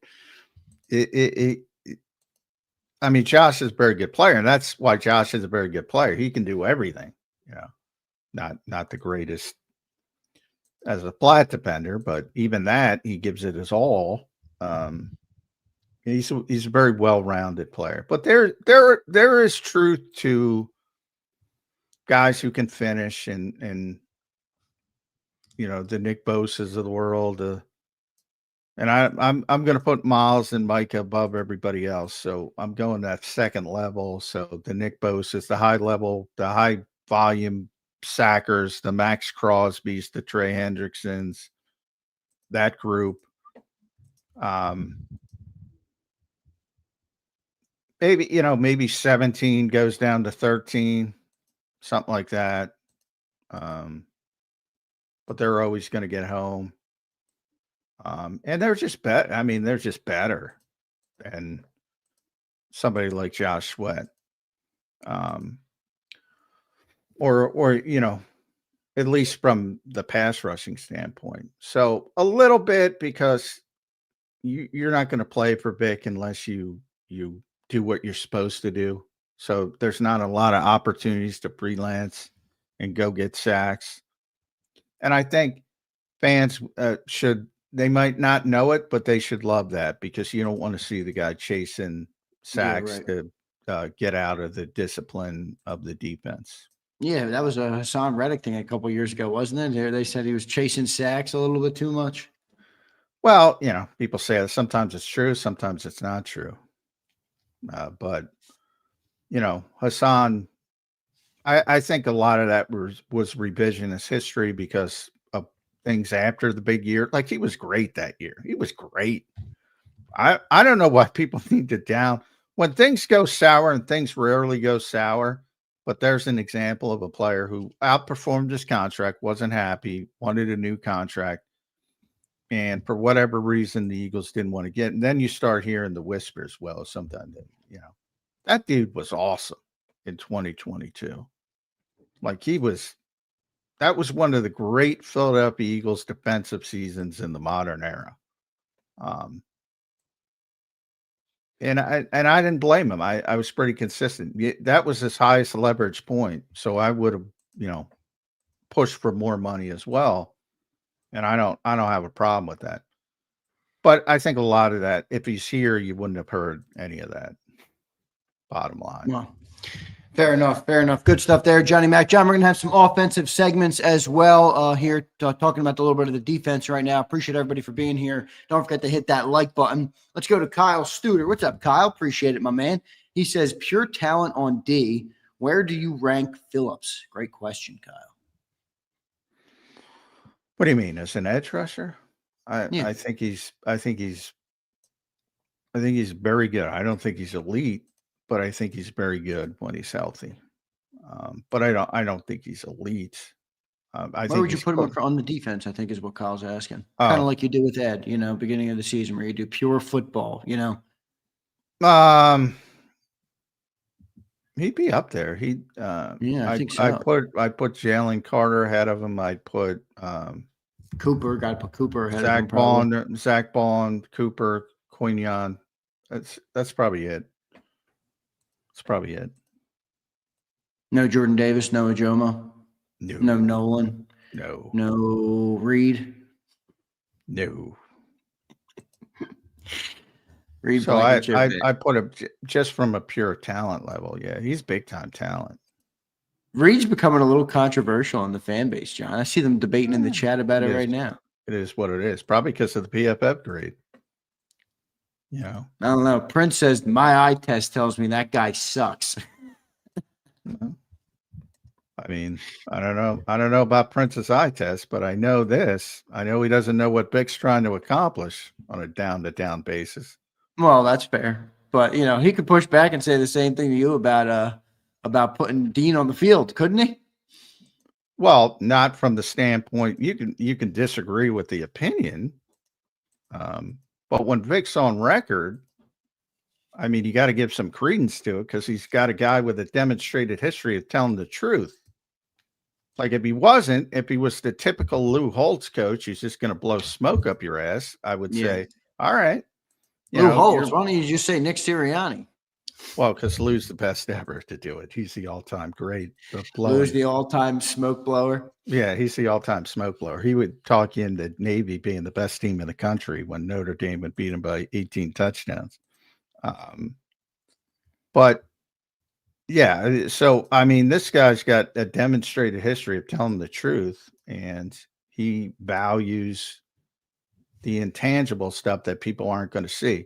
C: Josh is a very good player, and that's why Josh is a very good player. He can do everything. Not the greatest as a flat defender, but even that, he gives it his all. He's a very well-rounded player, but there is truth to guys who can finish, and the Nick Bosa's of the world, and I'm going to put Miles and Micah above everybody else, so I'm going that second level. So the Nick Bosa's, the high level, the high volume sackers, the Max Crosbys, the Trey Hendricksons, that group. Maybe 17 goes down to 13, something like that. But they're always going to get home. And they're just better. I mean, they're just better than somebody like Josh Sweat. Or at least from the pass rushing standpoint. So a little bit, because you're not going to play for Vic unless you do what you're supposed to do. So there's not a lot of opportunities to freelance and go get sacks. And I think fans they might not know it, but they should love that, because you don't want to see the guy chasing sacks to get out of the discipline of the defense.
B: Yeah, that was a Hassan Reddick thing a couple years ago, wasn't it? They said he was chasing sacks a little bit too much.
C: Well, people say that sometimes it's true, sometimes it's not true. But Hassan, I think a lot of that was revisionist history because of things after the big year. Like, he was great that year. He was great. I don't know why people need to down when things go sour, and things rarely go sour. But there's an example of a player who outperformed his contract, wasn't happy, wanted a new contract, and for whatever reason, the Eagles didn't want to get. And then you start hearing the whispers. Well, sometimes, that dude was awesome in 2022. Like, that was one of the great Philadelphia Eagles defensive seasons in the modern era. And I didn't blame him. I was pretty consistent. That was his highest leverage point. So I would have, pushed for more money as well. And I don't have a problem with that. But I think a lot of that, if he's here, you wouldn't have heard any of that. Bottom line.
B: Well, fair enough. Good stuff there, Johnny Mac. John, we're going to have some offensive segments as well here, talking about a little bit of the defense right now. Appreciate everybody for being here. Don't forget to hit that like button. Let's go to Kyle Studer. What's up, Kyle? Appreciate it, my man. He says, pure talent on D. Where do you rank Phillips? Great question, Kyle.
C: What do you mean, as an edge rusher? I think he's very good. I don't think he's elite, but I think he's very good when he's healthy. But I don't think he's elite. I
B: Where
C: think
B: would you
C: he's
B: put him on the defense? I think is what Kyle's asking. Kind of
C: oh,
B: like you did with Ed, beginning of the season where you do pure football,
C: he'd be up there.
B: Yeah, I think
C: I
B: so.
C: put Jalen Carter ahead of him. I'd put
B: Cooper, got to put Cooper ahead of him probably.
C: Zach Bond, Cooper, Quignon. That's probably it. That's probably it.
B: No Jordan Davis, no Ajomo,
C: No,
B: no Nolan,
C: no,
B: no Reed.
C: no.
B: Reed
C: So
B: Blankenship.
C: I put him just from a pure talent level. Yeah, he's big time talent.
B: Reed's becoming a little controversial in the fan base, John. I see them debating in the chat about it right now.
C: It is what it is. Probably because of the PFF grade.
B: I don't know. Prince says my eye test tells me that guy sucks.
C: I mean, I don't know. I don't know about Prince's eye test, but I know this. I know he doesn't know what Vic's trying to accomplish on a down-to-down basis.
B: Well, that's fair. But, he could push back and say the same thing to you about putting Dean on the field, couldn't he?
C: Well, not from the standpoint you can disagree with the opinion. But when Vic's on record, I mean, you got to give some credence to it because he's got a guy with a demonstrated history of telling the truth. Like if he was the typical Lou Holtz coach, he's just going to blow smoke up your ass. I would say, all right.
B: Lou Holtz, why don't you just say Nick Sirianni?
C: Well, because Lou's the best ever to do it. He's the all-time great.
B: Lou's the all-time smoke blower.
C: Yeah, he's the all-time smoke blower. He would talk you into Navy being the best team in the country when Notre Dame would beat him by 18 touchdowns. But yeah, so I mean, this guy's got a demonstrated history of telling the truth, and he values the intangible stuff that people aren't going to see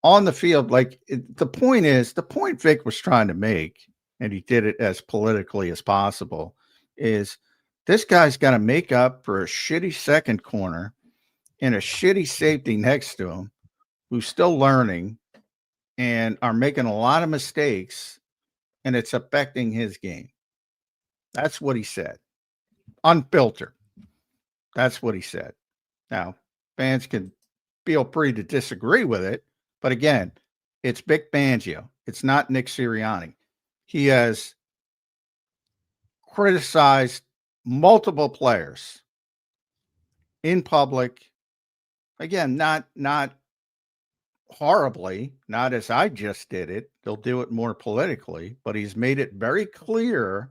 C: on the field. Like the point Vic was trying to make, and he did it as politically as possible, is this guy's got to make up for a shitty second corner and a shitty safety next to him who's still learning and are making a lot of mistakes, and it's affecting his game. That's what he said. Unfiltered. That's what he said. Now, fans can feel free to disagree with it, but again, it's Vic Fangio. It's not Nick Sirianni. He has criticized multiple players in public. Again, not horribly, not as I just did it. They'll do it more politically, but he's made it very clear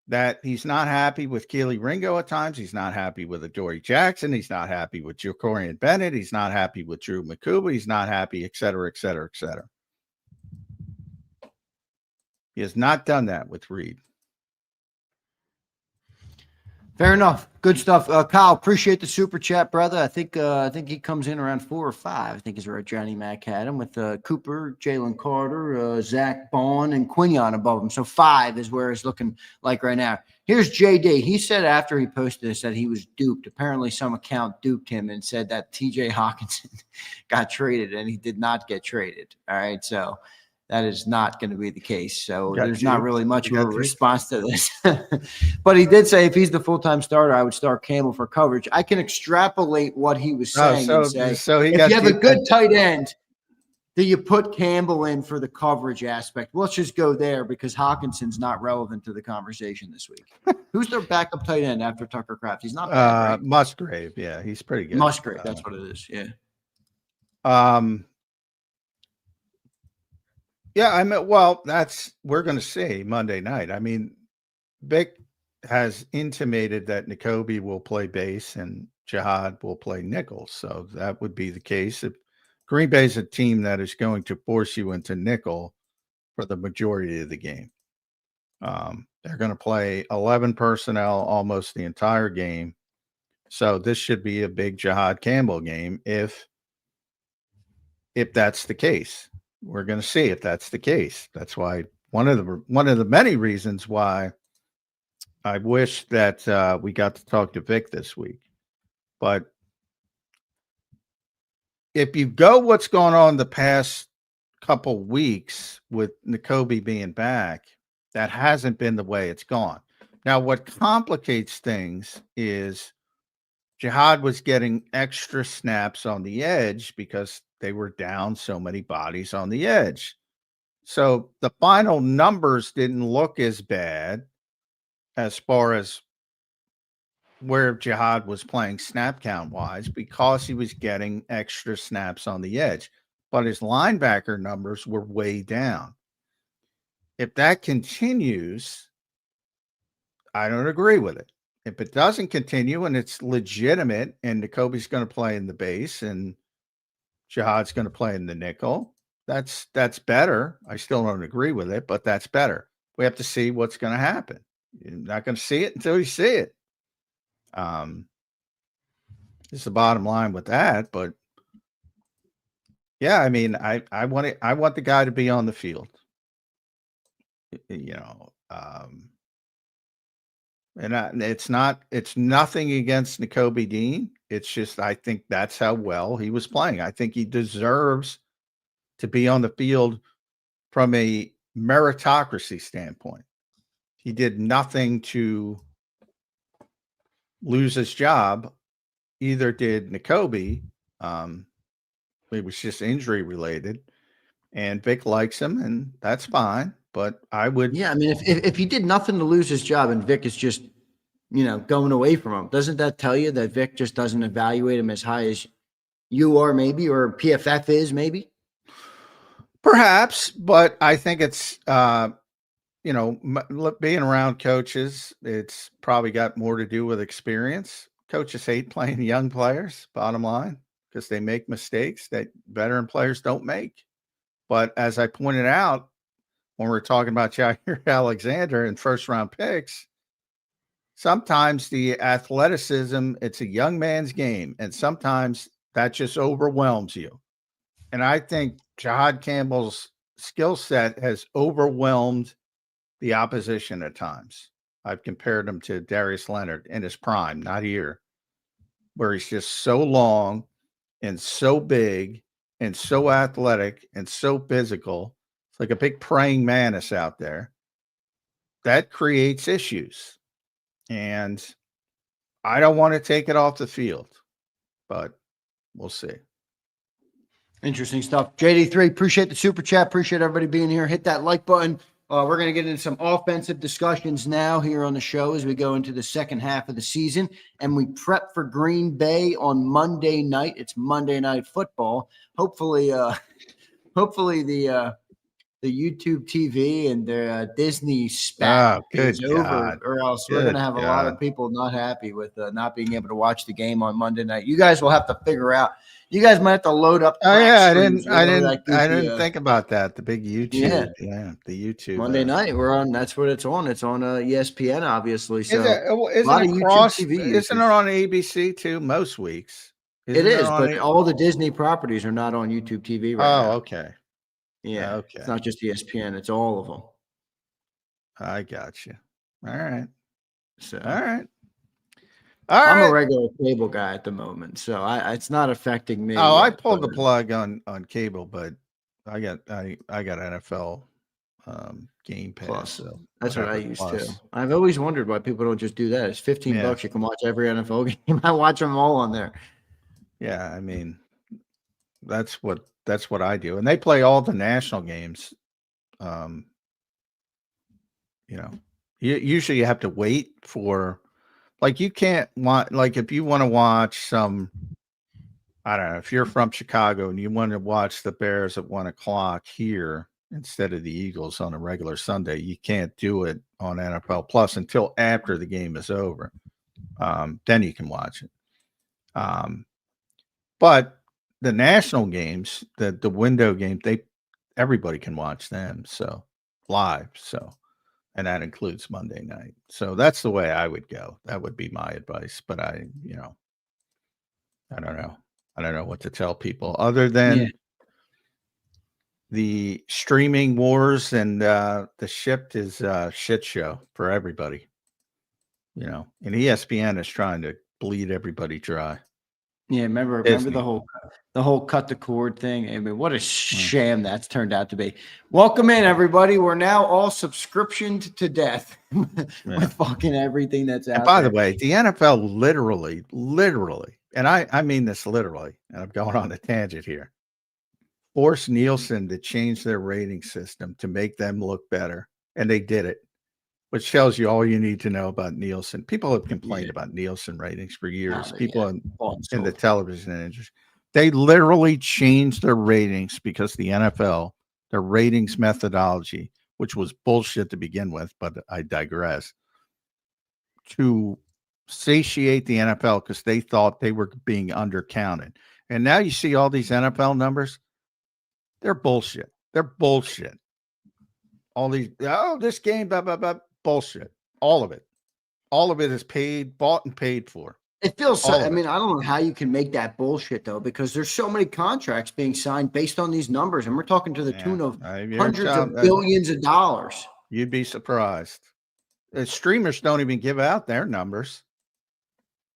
C: that he's not happy with Keely Ringo at times. He's not happy with Adoree Jackson. He's not happy with Jacorian Bennett. He's not happy with Drew McCuba. He's not happy, et cetera, et cetera, et cetera. He has not done that with Reed.
B: Fair enough. Good stuff. Kyle, appreciate the super chat, brother. I think he comes in around 4 or 5. I think is where Johnny Mac had him with Cooper, Jalen Carter, Zach Bond, and Quignon above him. So 5 is where it's looking like right now. Here's JD. He said after he posted this that he was duped. Apparently some account duped him and said that TJ Hawkinson got traded, and he did not get traded. All right, so that is not going to be the case. So there's not really much of a response to this. But he did say if he's the full-time starter, I would start Campbell for coverage. I can extrapolate what he was saying and say, if you have a good tight end, do you put Campbell in for the coverage aspect? Let's just go there because Hawkinson's not relevant to the conversation this week. Who's their backup tight end after Tucker Kraft? He's not bad, right?
C: Musgrave. Yeah, he's pretty good.
B: Musgrave, that's what it is. Yeah.
C: Yeah, I mean, well, we're going to see Monday night. I mean, Vic has intimated that Nakobe will play base and Jihad will play nickel. So that would be the case. If Green Bay is a team that is going to force you into nickel for the majority of the game. They're going to play 11 personnel almost the entire game. So this should be a big Jihad Campbell game if that's the case. We're going to see if that's the case. That's why one of the many reasons why I wish that we got to talk to Vic this week. But if you go what's going on the past couple weeks with Nakobe being back, that hasn't been the way it's gone. Now, what complicates things is Jihad was getting extra snaps on the edge because they were down so many bodies on the edge. So the final numbers didn't look as bad as far as where Jihad was playing snap count wise because he was getting extra snaps on the edge, but his linebacker numbers were way down. If that continues, I don't agree with it. If it doesn't continue and it's legitimate and Nakobe's going to play in the base and Jihad's going to play in the nickel, that's better. I still don't agree with it, but that's better. We have to see what's going to happen. You're not going to see it until you see it. It's the bottom line with that, but yeah, I mean, I want the guy to be on the field, you know, and it's nothing against Nakobe Dean. It's just, I think that's how well he was playing. I think he deserves to be on the field from a meritocracy standpoint. He did nothing to lose his job. Either did Nakobe. It was just injury related, and Vic likes him, and that's fine. But I would,
B: Yeah, I mean, if he did nothing to lose his job and Vic is just, going away from him, doesn't that tell you that Vic just doesn't evaluate him as high as you are, maybe, or PFF is, maybe?
C: perhaps, but I think it's being around coaches, it's probably got more to do with experience. Coaches hate playing young players, bottom line, because they make mistakes that veteran players don't make. But as I pointed out, when we're talking about Jair Alexander and first round picks, sometimes the athleticism, it's a young man's game, and sometimes that just overwhelms you. And I think Jihad Campbell's skill set has overwhelmed the opposition at times. I've compared him to Darius Leonard in his prime, not here, where he's just so long and so big and so athletic and so physical. It's like a big praying mantis out there. That creates issues. And I don't want to take it off the field, but we'll see.
B: Interesting stuff. JD3, appreciate the super chat. Appreciate everybody being here. Hit that like button. We're going to get into some offensive discussions now here on the show as we go into the second half of the season, and we prep for Green Bay on Monday night. It's Monday Night Football. Hopefully the YouTube TV and the Disney spat is over, or else we're going to have a lot of people not happy with not being able to watch the game on Monday night. You guys will have to figure out. You guys might have to load up.
C: Oh yeah, I didn't think about that. The big YouTube, the YouTube
B: Monday night. We're on. That's what it's on. It's on ESPN, obviously. So
C: isn't it across? Isn't it on ABC too? Most weeks.
B: It is, but all the Disney properties are not on YouTube TV right now.
C: Oh, okay.
B: Yeah,
C: okay.
B: It's not just ESPN; it's all of them.
C: I got you. All right.
B: So,
C: all right.
B: I'm a regular cable guy at the moment, so it's not affecting me.
C: Oh, I pulled the plug on cable, but I got NFL Game Pass.
B: Plus.
C: So
B: that's what I used to. I've always wondered why people don't just do that. It's $15. You can watch every NFL game. I watch them all on there.
C: Yeah, I mean, that's what I do, and they play all the national games. Usually you have to wait for. Like you can't want, like if you want to watch some, I don't know, if you're from Chicago and you want to watch the Bears at 1:00 here instead of the Eagles on a regular Sunday, you can't do it on NFL Plus until after the game is over. Then you can watch it. But the national games, the window games, everybody can watch them. So live. And that includes Monday night. So that's the way I would go. That would be my advice. But I don't know. I don't know what to tell people other than the streaming wars and the shift is a shit show for everybody. And ESPN is trying to bleed everybody dry.
B: Yeah, remember
C: Disney.
B: the whole cut the cord thing. I mean, what a sham that's turned out to be. Welcome in, everybody. We're now all subscriptioned to death
C: Yeah.
B: with fucking everything that's out
C: And by
B: there.
C: the way, the NFL literally, and I mean this literally, and I'm going on a tangent here, forced Nielsen to change their rating system to make them look better, and they did it, which tells you all you need to know about Nielsen. People have complained about Nielsen ratings for years. People in the television industry, they literally changed their ratings because the NFL, their ratings methodology, which was bullshit to begin with, but I digress, to satiate the NFL because they thought they were being undercounted. And now you see all these NFL numbers, they're bullshit. They're bullshit. All these, this game, blah, blah, blah, bullshit. All of it. All of it is paid, bought and paid for.
B: It feels so. I mean, I don't know how you can make that bullshit though, because there's so many contracts being signed based on these numbers, and we're talking to the tune of hundreds of billions of dollars.
C: You'd be surprised. The streamers don't even give out their numbers.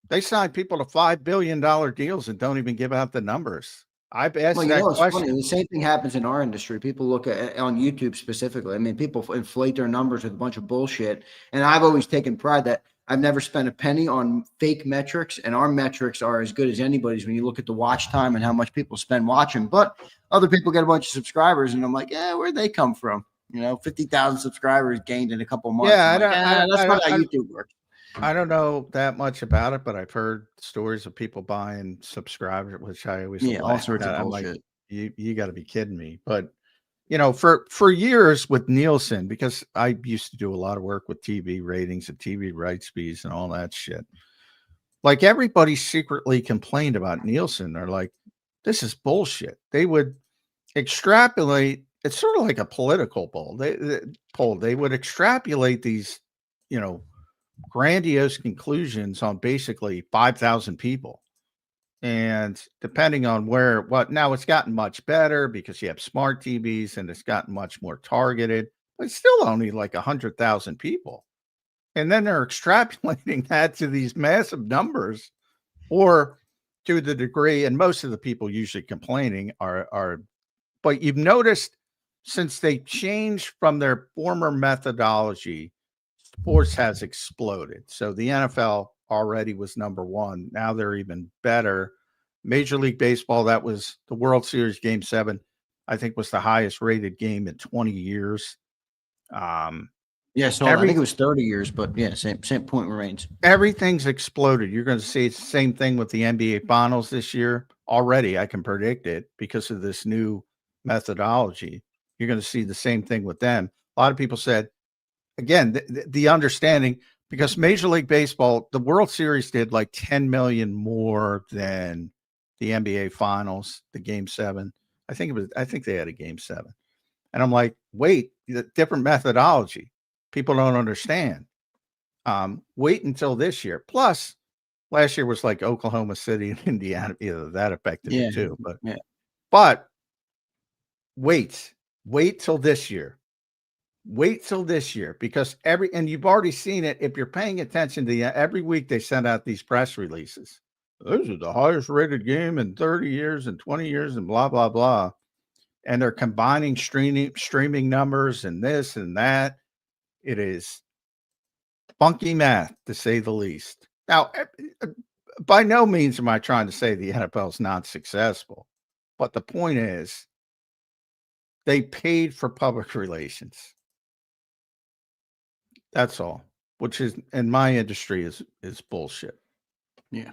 C: They sign people to $5 billion deals and don't even give out the numbers. I've asked that question.
B: Funny. The same thing happens in our industry. People look at on YouTube specifically. I mean, people inflate their numbers with a bunch of bullshit. And I've always taken pride that I've never spent a penny on fake metrics, and our metrics are as good as anybody's when you look at the watch time and how much people spend watching. But other people get a bunch of subscribers, and I'm like, where'd they come from? 50,000 subscribers gained in a couple of months.
C: Yeah,
B: that's not how YouTube works.
C: I don't know that much about it, but I've heard stories of people buying subscribers, which I always
B: all sorts of bullshit.
C: I'm like, you got to be kidding me. But for years with Nielsen, because I used to do a lot of work with TV ratings and TV rights fees and all that shit. Like everybody secretly complained about Nielsen. They're like, this is bullshit. They would extrapolate. It's sort of like a political poll. They would extrapolate these, grandiose conclusions on basically 5,000 people. And depending on now it's gotten much better because you have smart TVs and it's gotten much more targeted, but it's still only like 100,000 people. And then they're extrapolating that to these massive numbers, or to the degree, and most of the people usually complaining are, but you've noticed since they changed from their former methodology, sports has exploded. So the NFL already was number one. Now they're even better. Major League Baseball, that was the World Series Game 7, I think was the highest rated game in 20 years.
B: I think it was 30 years, but same point remains.
C: Everything's exploded. You're going to see it's the same thing with the NBA Finals this year. Already, I can predict it because of this new methodology. You're going to see the same thing with them. A lot of people said, again, the understanding, because Major League Baseball, the World Series did like 10 million more than the NBA Finals, the Game 7. I think they had a Game 7. And I'm like, wait, different methodology. People don't understand. Wait until this year. Plus, last year was like Oklahoma City and Indiana. That affected it too. But wait till this year. Wait till this year, because and you've already seen it. If you're paying attention to every week, they send out these press releases. This is the highest rated game in 30 years and 20 years and blah, blah, blah. And they're combining streaming numbers and this and that. It is funky math, to say the least. Now, by no means am I trying to say the NFL is not successful, but the point is they paid for public relations. That's all, which is in my industry is bullshit.
B: Yeah,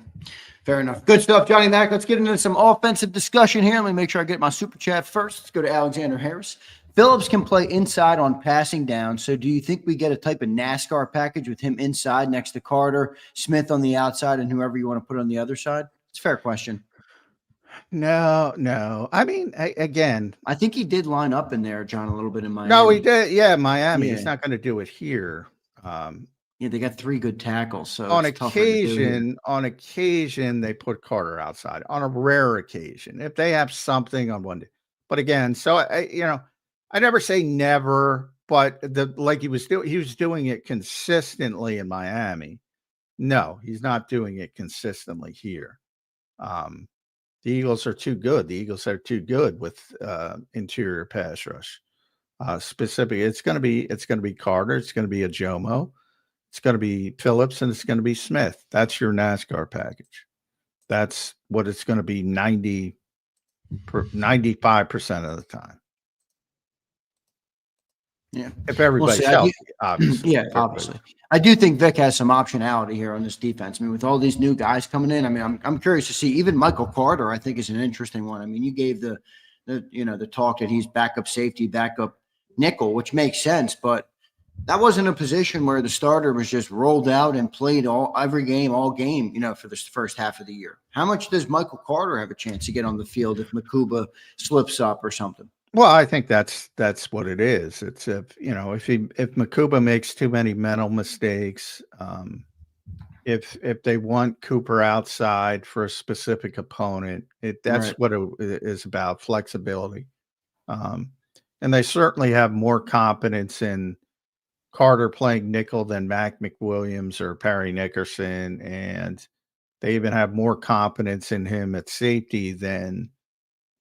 B: fair enough. Good stuff, Johnny Mac. Let's get into some offensive discussion here. Let me make sure I get my super chat first. Let's go to Alexander Harris. Phillips can play inside on passing down. So do you think we get a type of NASCAR package with him inside next to Carter, Smith on the outside, and whoever you want to put on the other side? It's a fair question.
C: No. I mean, again,
B: I think he did line up in there, John, a little bit in Miami.
C: No, he did. Yeah, Miami. He's not going to do it here.
B: They got 3 good tackles. So
C: on occasion, they put Carter outside. On a rare occasion, if they have something on one day. But again, so I never say never. But he was doing it consistently in Miami. No, he's not doing it consistently here. The Eagles are too good. The Eagles are too good with interior pass rush. Specifically, it's going to be Carter. It's going to be a Jomo. It's going to be Phillips, and it's going to be Smith. That's your NASCAR package. That's what it's going to be 95% of the time.
B: Yeah.
C: If everybody's healthy, obviously.
B: Yeah, obviously. I do think Vic has some optionality here on this defense. I mean, with all these new guys coming in, I mean, I'm curious to see. Even Michael Carter, I think, is an interesting one. I mean, you gave the talk that he's backup safety, backup nickel, which makes sense, but that wasn't a position where the starter was just rolled out and played every game, all game, for this first half of the year. How much does Michael Carter have a chance to get on the field if Makuba slips up or something?
C: Well, I think that's what it is. It's if Makuba makes too many mental mistakes, if they want Cooper outside for a specific opponent, that's
B: Right.
C: what it is about, flexibility. And they certainly have more confidence in Carter playing nickel than Mac McWilliams or Perry Nickerson, and they even have more confidence in him at safety than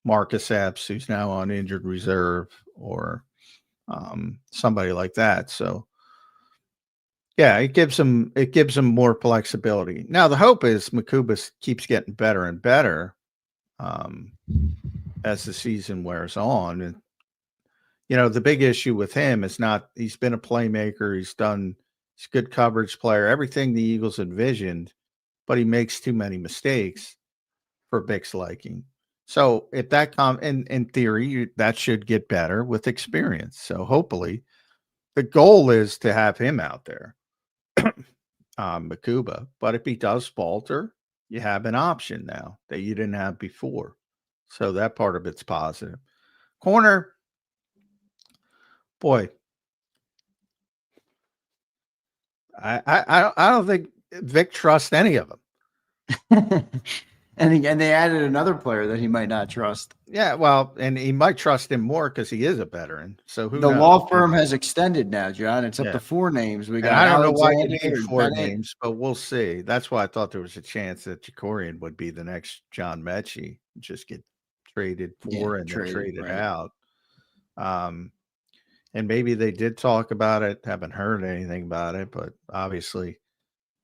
C: Marcus Epps, who's now on injured reserve, or somebody like that. So, yeah, it gives them more flexibility. Now, the hope is Makuba keeps getting better and better as the season wears on. And the big issue with him is not he's been a playmaker. He's a good coverage player, everything the Eagles envisioned, but he makes too many mistakes for Vic's liking. So if that in theory, that should get better with experience. So hopefully the goal is to have him out there, Makuba. But if he does falter, you have an option now that you didn't have before. So that part of it's positive. Corner, boy, I don't think Vic trusts any of them.
B: And they added another player that he might not trust.
C: Yeah, well, and he might trust him more because he is a veteran. So who
B: the
C: knows?
B: law firm has extended now, John. It's up to 4 names. We got
C: I don't know why you
B: Alexander
C: need 4
B: Bennett.
C: names, but we'll see. That's why I thought there was a chance that Jacorian would be the next John Mechie, just get traded for and then traded out. And maybe they did talk about it. Haven't heard anything about it, but obviously,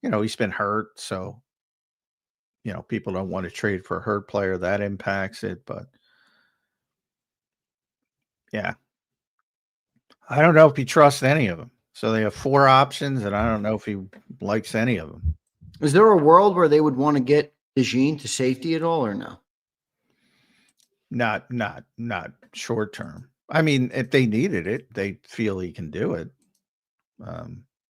C: he's been hurt, so people don't want to trade for a hurt player. That impacts it, but yeah. I don't know if he trusts any of them. So they have 4 options, and I don't know if he likes any of them.
B: Is there a world where they would want to get DeJean to safety at all, or no?
C: Not short term. I mean, if they needed it, they feel he can do it.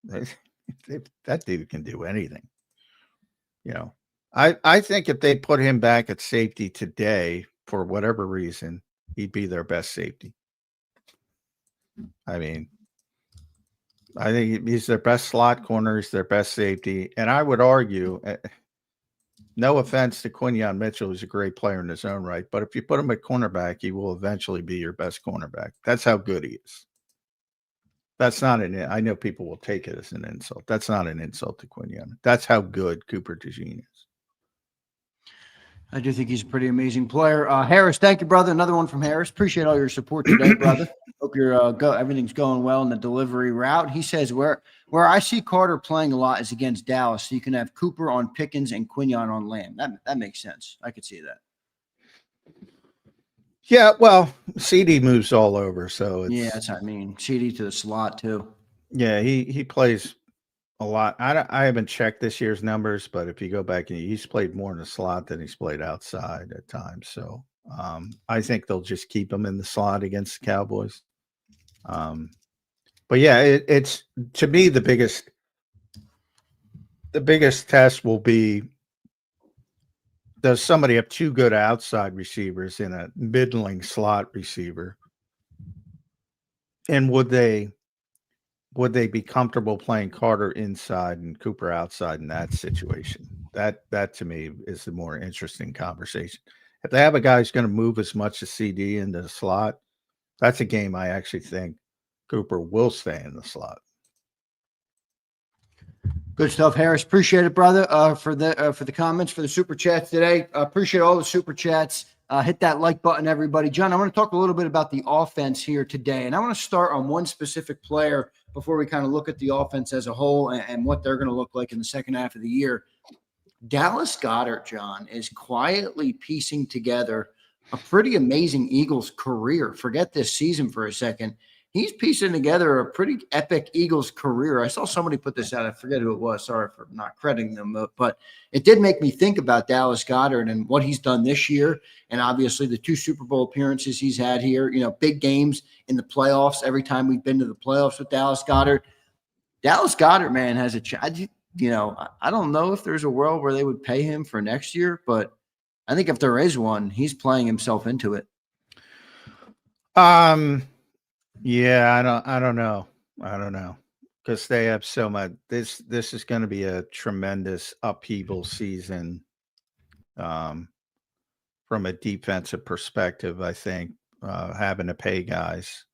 C: That dude can do anything. I think if they put him back at safety today for whatever reason, he'd be their best safety. I mean, I think he's their best slot corner. He's their best safety. And I would argue, no offense to Quinyon Mitchell, who's a great player in his own right, but if you put him at cornerback, he will eventually be your best cornerback. That's how good he is. That's not I know people will take it as an insult. That's not an insult to Quinyon. That's how good Cooper DeJean is.
B: I do think he's a pretty amazing player. Harris, thank you, brother. Another one from Harris. Appreciate all your support today, brother. Hope everything's going well in the delivery route. He says where I see Carter playing a lot is against Dallas, so you can have Cooper on Pickens and Quinyon on Lamb. That makes sense. I could see that.
C: Yeah, well, CD moves all over, so
B: that's what I mean. CD to the slot too.
C: Yeah, he plays a lot. I haven't checked this year's numbers, but if you go back and he's played more in the slot than he's played outside at times. So I think they'll just keep him in the slot against the Cowboys. But yeah, it's to me the biggest test will be, does somebody have 2 good outside receivers in a middling slot receiver, and would they be comfortable playing Carter inside and Cooper outside in that situation? That to me is the more interesting conversation. If they have a guy who's going to move as much as CD into the slot, that's a game I actually think Cooper will stay in the slot.
B: Good stuff, Harris. Appreciate it, brother, for the comments, for the super chats today. Appreciate all the super chats. Hit that like button, everybody. John, I want to talk a little bit about the offense here today, and I want to start on one specific player before we kind of look at the offense as a whole and what they're going to look like in the second half of the year. Dallas Goedert, John, is quietly piecing together a pretty amazing Eagles career. Forget this season for a second. He's piecing together a pretty epic Eagles career. I saw somebody put this out. I forget who it was. Sorry for not crediting them, but it did make me think about Dallas Goedert and what he's done this year. And obviously the 2 Super Bowl appearances he's had here, big games in the playoffs. Every time we've been to the playoffs with Dallas Goedert, man, has a chance. I don't know if there's a world where they would pay him for next year, but I think if there is one, he's playing himself into it.
C: Yeah, I don't know. Because they have so much. This is going to be a tremendous upheaval season from a defensive perspective, I think, having to pay guys.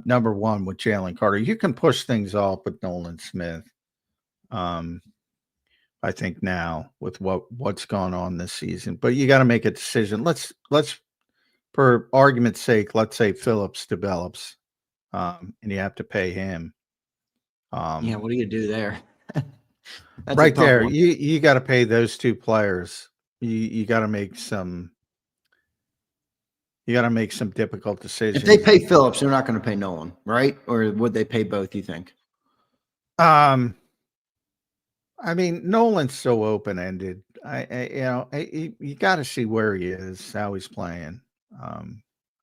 C: Number one, with Jalen Carter, you can push things off with Nolan Smith. I think now with what's gone on this season, but you got to make a decision. Let's for argument's sake, let's say Phillips develops, and you have to pay him.
B: What do you do there?
C: Right there, you got to pay those 2 players. You got to make some. You got to make some difficult decisions.
B: If they pay Phillips, they're not going to pay Nolan, right? Or would they pay both? You think?
C: I mean, Nolan's so open-ended. You got to see where he is, how he's playing.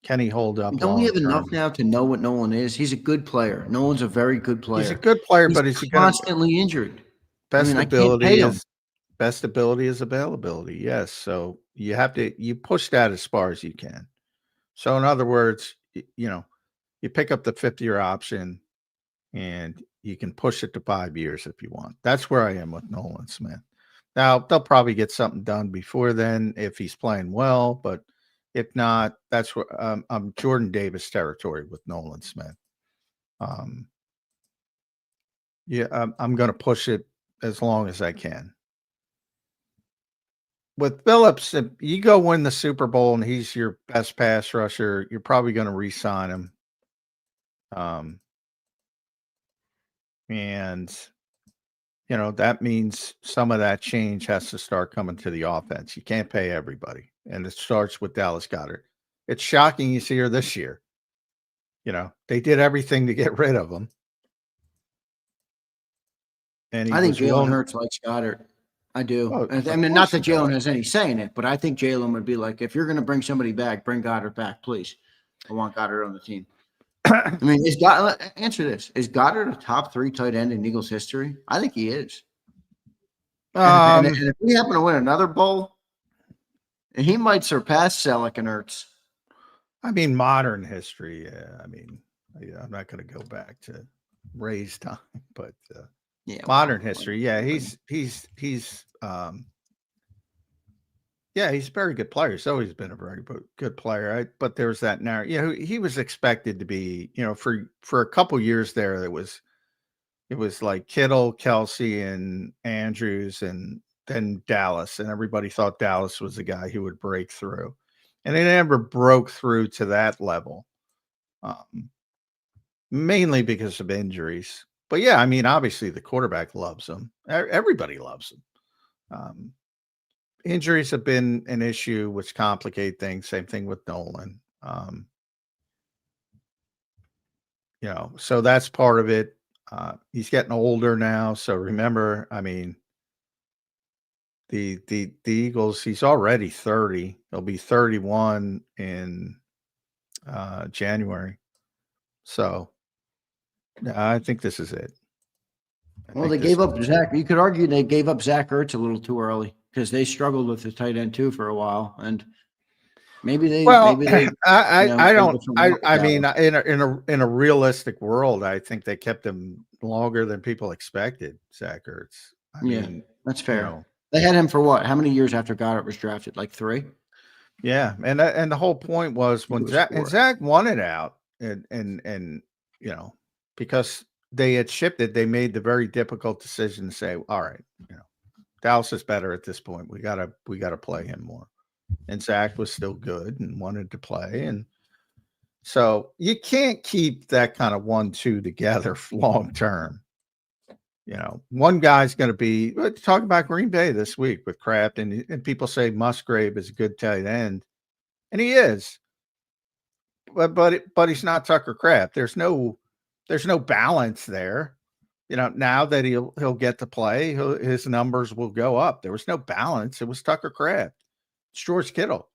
C: Can he hold up?
B: Don't we have enough now to know what Nolan is? He's a good player. Nolan's a very good player.
C: He's a good player, but is he
B: constantly injured?
C: Best ability is availability. Yes, so you push that as far as you can. So in other words, you pick up the 5th-year option, and you can push it to 5 years if you want. That's where I am with Nolan Smith. Now, they'll probably get something done before then if he's playing well, but if not, that's where I'm Jordan Davis territory with Nolan Smith. I'm going to push it as long as I can. With Phillips, if you go win the Super Bowl and he's your best pass rusher, you're probably going to re-sign him. And, that means some of that change has to start coming to the offense. You can't pay everybody. And it starts with Dallas Goedert. It's shocking you see her this year. They did everything to get rid of him. And
B: I think Jalen Hurts likes Goddard. I do.
C: Oh,
B: I mean, not that Jalen has any say in it, but I think Jalen would be like, if you're going to bring somebody back, bring Goddard back, please. I want Goddard on the team. I mean, answer this. Is Goddard a top 3 tight end in Eagles history? I think he is. And if we happen to win another bowl, he might surpass Selleck and Hurts.
C: I mean, modern history. Yeah. I mean, I'm not going to go back to Ray's time, but modern history. Yeah, he's he's a very good player. He's always been a very good player. But there's that narrative. He was expected to be, for a couple years there, it was like Kittle, Kelsey, and Andrews, and then Dallas. And everybody thought Dallas was the guy who would break through. And they never broke through to that level, mainly because of injuries. But yeah, I mean, obviously the quarterback loves him. Everybody loves him. Injuries have been an issue, which complicate things. Same thing with Nolan. So that's part of it. He's getting older now. So remember, I mean, the Eagles, he's already 30. He'll be 31 in January. So I think this is it.
B: Well, they gave up Zach. You could argue they gave up Zach Ertz a little too early because they struggled with the tight end too for a while, and maybe they.
C: Well,
B: maybe they,
C: I mean, in a realistic world, I think they kept him longer than people expected. Zach Ertz. I mean,
B: that's fair. They had him for what? How many years after Goddard was drafted? Like 3.
C: Yeah, and the whole point was when Zach wanted out, and because they had shipped it, they made the very difficult decision to say, all right, Dallas is better at this point. We gotta play him more. And Zach was still good and wanted to play. And so you can't keep that kind of 1-2 together long term. One guy's going to be talking about Green Bay this week with Kraft, and people say Musgrave is a good tight end, and he is, but he's not Tucker Kraft. There's no balance there. Now that he'll get to play, his numbers will go up. There was no balance. It was Tucker Kraft. It's George Kittle.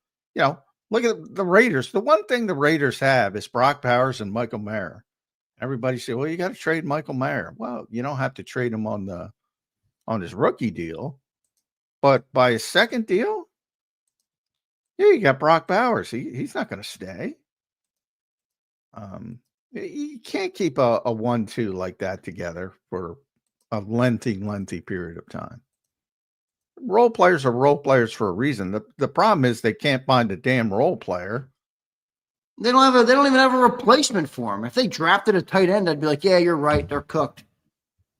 C: Look at the Raiders. The one thing the Raiders have is Brock Bowers and Michael Mayer. Everybody say, well, you got to trade Michael Mayer. Well, you don't have to trade him on his rookie deal, but by his second deal, you got Brock Bowers. He's not going to stay. You can't keep a 1-2 like that together for a lengthy period of time. Role players are role players for a reason. The problem is they can't find a damn role player.
B: They don't even have a replacement for him. If they drafted a tight end, I'd be like, yeah, you're right. They're cooked.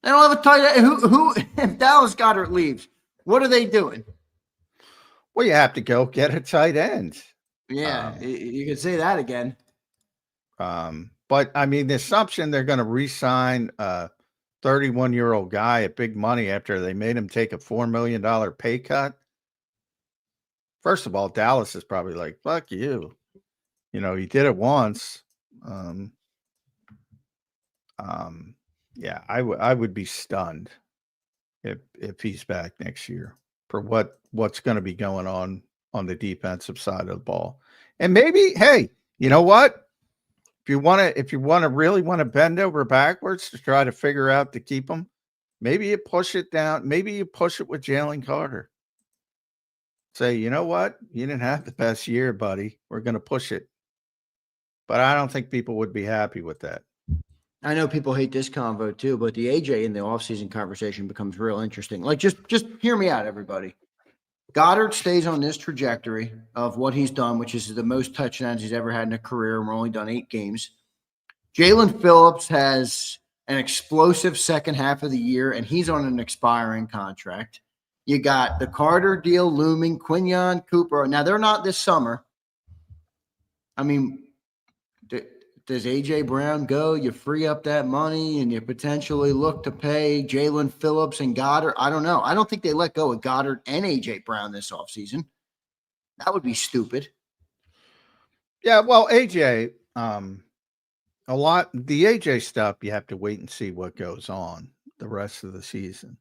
B: They don't have a tight end. Who if Dallas Goedert leaves, what are they doing?
C: Well, you have to go get a tight end.
B: Yeah, you can say that again.
C: But I mean, the assumption they're going to re-sign a 31-year-old guy at big money after they made him take a $4 million pay cut. First of all, Dallas is probably like, fuck you. He did it once. Yeah, I would be stunned if he's back next year for what's going to be going on the defensive side of the ball. And maybe, hey, you know what? If you really want to bend over backwards to try to figure out to keep him, maybe you push it down. Maybe you push it with Jalen Carter. Say, you know what? You didn't have the best year, buddy. We're going to push it. But I don't think people would be happy with that.
B: I know people hate this convo too, but the AJ in the offseason conversation becomes real interesting. Like, just hear me out, everybody. Goddard stays on this trajectory of what he's done, which is the most touchdowns he's ever had in a career, and we're only done 8 games. Jaelan Phillips has an explosive second half of the year, and he's on an expiring contract. You got the Carter deal looming, Quinyon, Cooper. Now, they're not this summer. I mean, does A.J. Brown go? You free up that money and you potentially look to pay Jaelan Phillips and Goddard. I don't know. I don't think they let go of Goddard and A.J. Brown this offseason. That would be stupid.
C: Yeah, well, A.J., the A.J. stuff, you have to wait and see what goes on the rest of the season.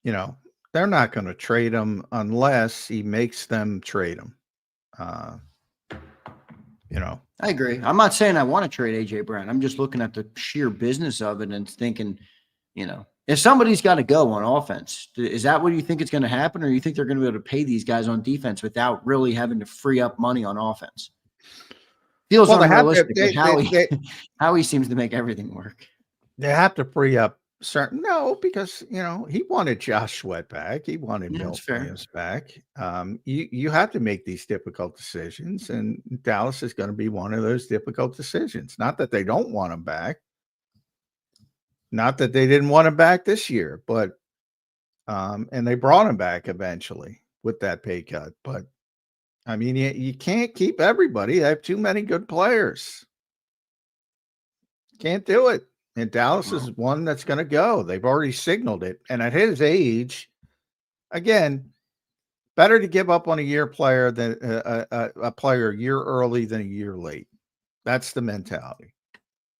C: They're not going to trade him unless he makes them trade him.
B: I agree. I'm not saying I want to trade A.J. Brown. I'm just looking at the sheer business of it and thinking, if somebody's got to go on offense, is that what you think is going to happen? Or you think they're going to be able to pay these guys on defense without really having to free up money on offense? Feels unrealistic. Howie seems to make everything work.
C: They have to free up because he wanted Josh Sweat back. He wanted Milt Williams back. You have to make these difficult decisions, and Dallas is going to be one of those difficult decisions. Not that they don't want him back, not that they didn't want him back this year, but and they brought him back eventually with that pay cut. But I mean, you can't keep everybody. They have too many good players. Can't do it. And Dallas is one that's going to go. They've already signaled it. And at his age, again, better to give up on a year player than a player a year early than a year late. That's the mentality.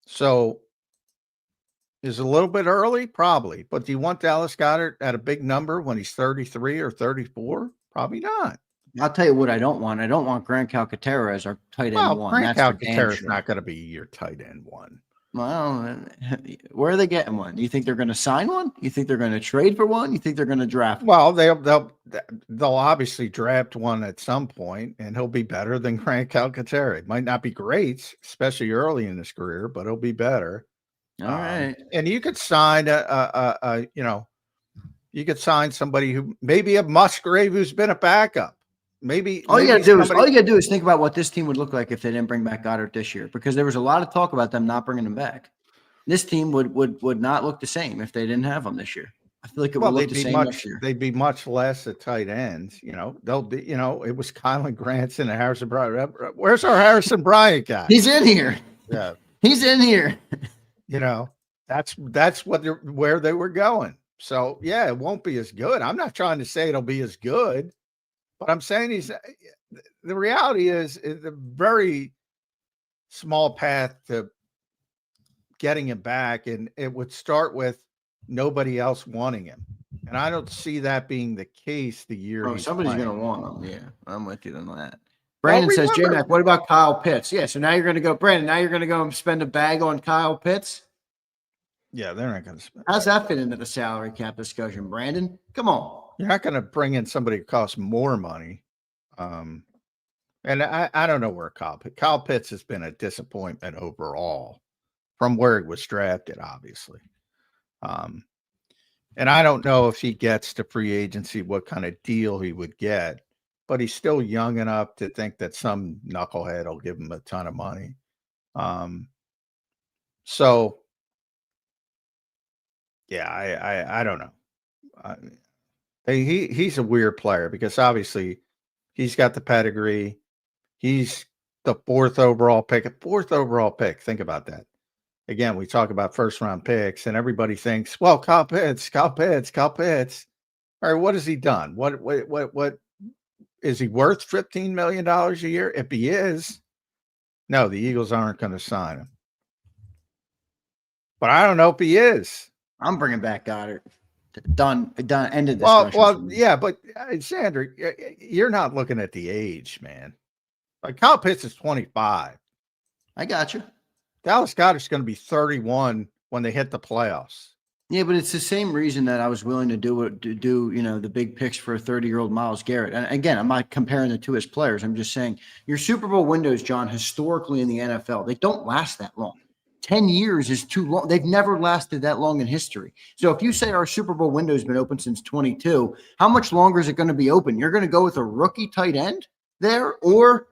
C: So is it a little bit early? Probably. But do you want Dallas Goedert at a big number when he's 33 or 34? Probably not.
B: I'll tell you what I don't want. I don't want Grant Calcaterra as our tight end one.
C: Grant Calcaterra is not going to be your tight end one.
B: Well, where are they getting one? Do you think they're going to sign one? You think they're going to trade for one? You think they're going to draft one?
C: Well, they'll obviously draft one at some point, and he'll be better than Grant Calcaterra. It might not be great, especially early in his career, but he'll be better.
B: All right.
C: And you could sign you could sign somebody who maybe a Musgrave who's been a backup. Maybe
B: all you got to do is think about what this team would look like if they didn't bring back Goddard this year, because there was a lot of talk about them not bringing him back. this team would not look the same if they didn't have them this year. I feel like it would look the same next year.
C: They'd be much less at tight ends. They'll be, it was Kylan Granson and Harrison Bryant. Where's our Harrison Bryant guy?
B: He's in here.
C: Yeah.
B: He's in here.
C: That's where they were going. So yeah, it won't be as good. I'm not trying to say it'll be as good, but I'm saying the reality is a very small path to getting him back, and it would start with nobody else wanting him. And I don't see that being the case the year
B: somebody's going to want him. Yeah, I'm with you on that. Brandon says, J-Mac, what about Kyle Pitts? Yeah, so now you're going to go, Brandon, now you're going to go and spend a bag on Kyle Pitts?
C: Yeah, they're not going to spend.
B: How's that fit into the salary cap discussion, Brandon? Come on.
C: You're not going to bring in somebody who costs more money. And I don't know where Kyle Pitts has been a disappointment overall from where he was drafted, obviously. And I don't know if he gets to free agency, what kind of deal he would get, but he's still young enough to think that some knucklehead will give him a ton of money. So yeah, I don't know. He's a weird player because obviously he's got the pedigree. He's the fourth overall pick. Think about that. Again, we talk about first round picks, and everybody thinks, well, Kyle Pitts. All right, what has he done? What is he worth? $15 million a year? If he is, no, the Eagles aren't going to sign him. But I don't know if he is.
B: I'm bringing back Goddard. Done. Ended discussion.
C: Well, yeah, but Zander, you're not looking at the age, man. Like Kyle Pitts is 25.
B: I got you.
C: Dallas Goedert's going to be 31 when they hit the playoffs.
B: Yeah, but it's the same reason that I was willing to do the big picks for a 30-year-old Myles Garrett. And again, I'm not comparing the two as players. I'm just saying your Super Bowl windows, John, historically in the NFL, they don't last that long. 10 years is too long. They've never lasted that long in history. So if you say our Super Bowl window has been open since 22, how much longer is it going to be open? You're going to go with a rookie tight end there or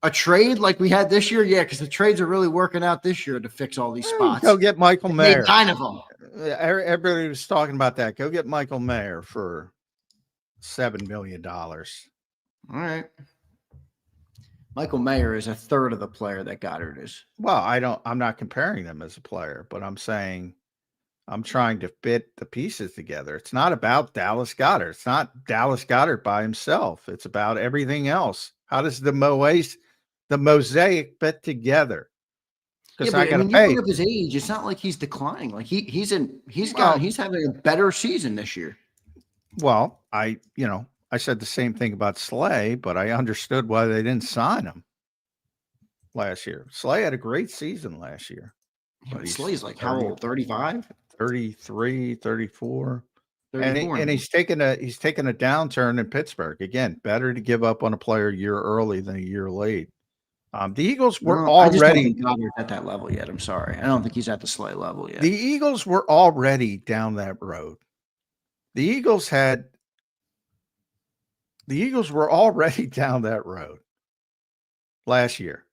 B: a trade like we had this year? Yeah, because the trades are really working out this year to fix all these spots.
C: Go get Michael Mayer.
B: 9 of them.
C: Everybody was talking about that. Go get Michael Mayer for $7 million.
B: All right. Michael Mayer is a third of the player that Goddard is.
C: Well, I'm not comparing them as a player, but I'm saying I'm trying to fit the pieces together. It's not about Dallas Goedert. It's not Dallas Goedert by himself. It's about everything else. How does the mosaic fit together? Because I got to pay.
B: You look at his age, it's not like he's declining. Like he's having a better season this year.
C: Well, I said the same thing about Slay, but I understood why they didn't sign him last year. Slay had a great season last year.
B: But Slay's like how old? 35?
C: 33, 34.
B: 34.
C: And he's taken a downturn in Pittsburgh. Again, better to give up on a player a year early than a year late. The Eagles were already. I just don't think
B: Goddard's at that level yet. I'm sorry. I don't think he's at the Slay level yet.
C: The Eagles were already down that road. The Eagles were already down that road last year.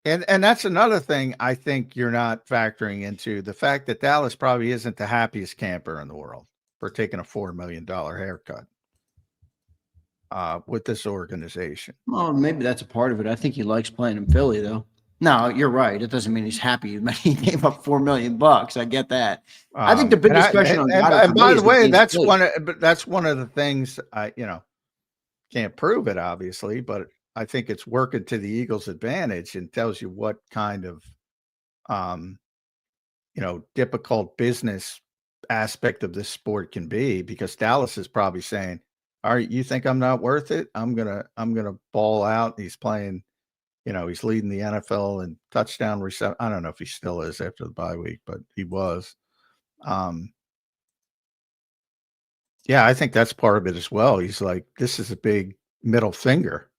C: And that's another thing I think you're not factoring into the fact that Dallas probably isn't the happiest camper in the world for taking a $4 million haircut with this organization.
B: Well, maybe that's a part of it. I think he likes playing in Philly, though. No, you're right. It doesn't mean he's happy. He gave up $4 million. I get that. I think the big discussion on Goddard.
C: And by the way, that's one of the things I can't prove it, obviously, but I think it's working to the Eagles' advantage and tells you what kind of, difficult business aspect of this sport can be, because Dallas is probably saying, all right, you think I'm not worth it? I'm going to ball out. He's playing, he's leading the NFL in touchdown reception. I don't know if he still is after the bye week, but he was. Yeah, I think that's part of it as well. He's like, this is a big middle finger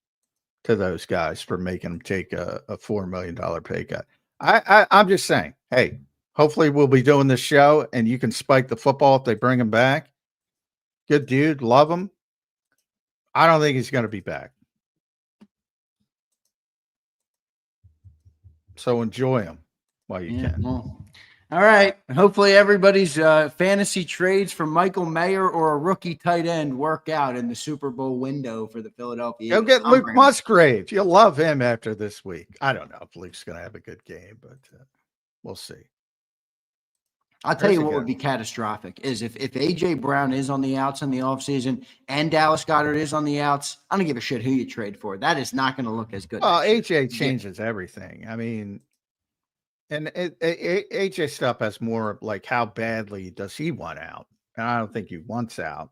C: to those guys for making them take a $4 million pay cut. I'm just saying, hey, hopefully we'll be doing this show and you can spike the football if they bring him back. Good dude. Love him. I don't think he's going to be back. So enjoy him. while you can.
B: Well, all right. Hopefully everybody's fantasy trades for Michael Mayer or a rookie tight end work out in the Super Bowl window for the Philadelphia
C: Go
B: Eagles.
C: get Luke Musgrave. You'll love him after this week. I don't know if Luke's going to have a good game, but we'll see.
B: I'll tell you what would be catastrophic is if A.J. Brown is on the outs in the offseason and Dallas Goedert is on the outs, I don't give a shit who you trade for. That is not going to look as good.
C: Oh, A.J. changes everything. I mean, and A.J. stuff has more like how badly does he want out? And I don't think he wants out.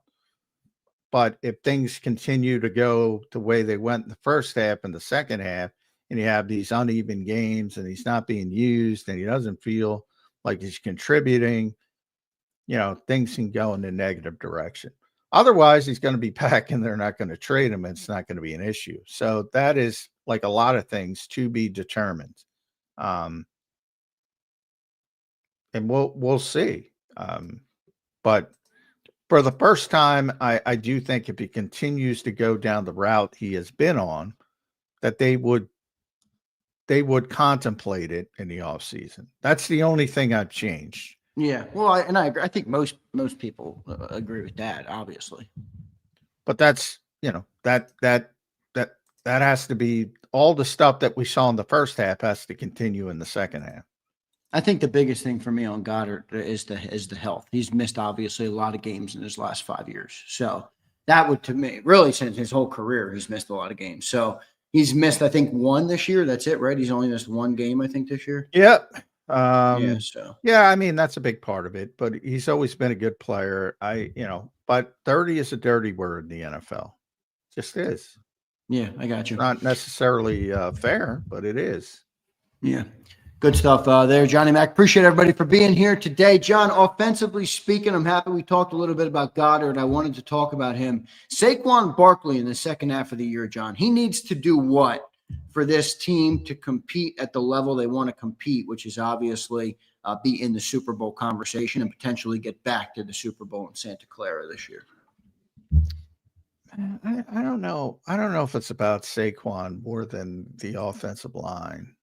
C: But if things continue to go the way they went in the first half and the second half, and you have these uneven games and he's not being used and he doesn't feel like he's contributing, things can go in a negative direction. Otherwise, he's going to be back and they're not going to trade him. And it's not going to be an issue. So that is like a lot of things to be determined. And we'll see. But for the first time, I do think if he continues to go down the route he has been on, that they would contemplate it in the offseason. That's the only thing I've changed.
B: Yeah, well, I agree. I think most people agree with that, obviously.
C: But that's that has to be all the stuff that we saw in the first half has to continue in the second half.
B: I think the biggest thing for me on Goddard is the health. He's missed obviously a lot of games in his last 5 years. So that would, to me, really since his whole career, he's missed a lot of games. So he's missed, I think, one this year. That's it, right? He's only missed one game, I think, this year.
C: Yep.
B: Yeah.
C: I mean, that's a big part of it, but he's always been a good player. But 30 is a dirty word in the NFL. Just is.
B: Yeah, I got you.
C: Not necessarily fair, but it is.
B: Yeah. Good stuff there, Johnny Mac. Appreciate everybody for being here today. John, offensively speaking, I'm happy we talked a little bit about Goddard. I wanted to talk about him. Saquon Barkley in the second half of the year, John, he needs to do what for this team to compete at the level they want to compete, which is obviously be in the Super Bowl conversation and potentially get back to the Super Bowl in Santa Clara this year?
C: I don't know. I don't know if it's about Saquon more than the offensive line.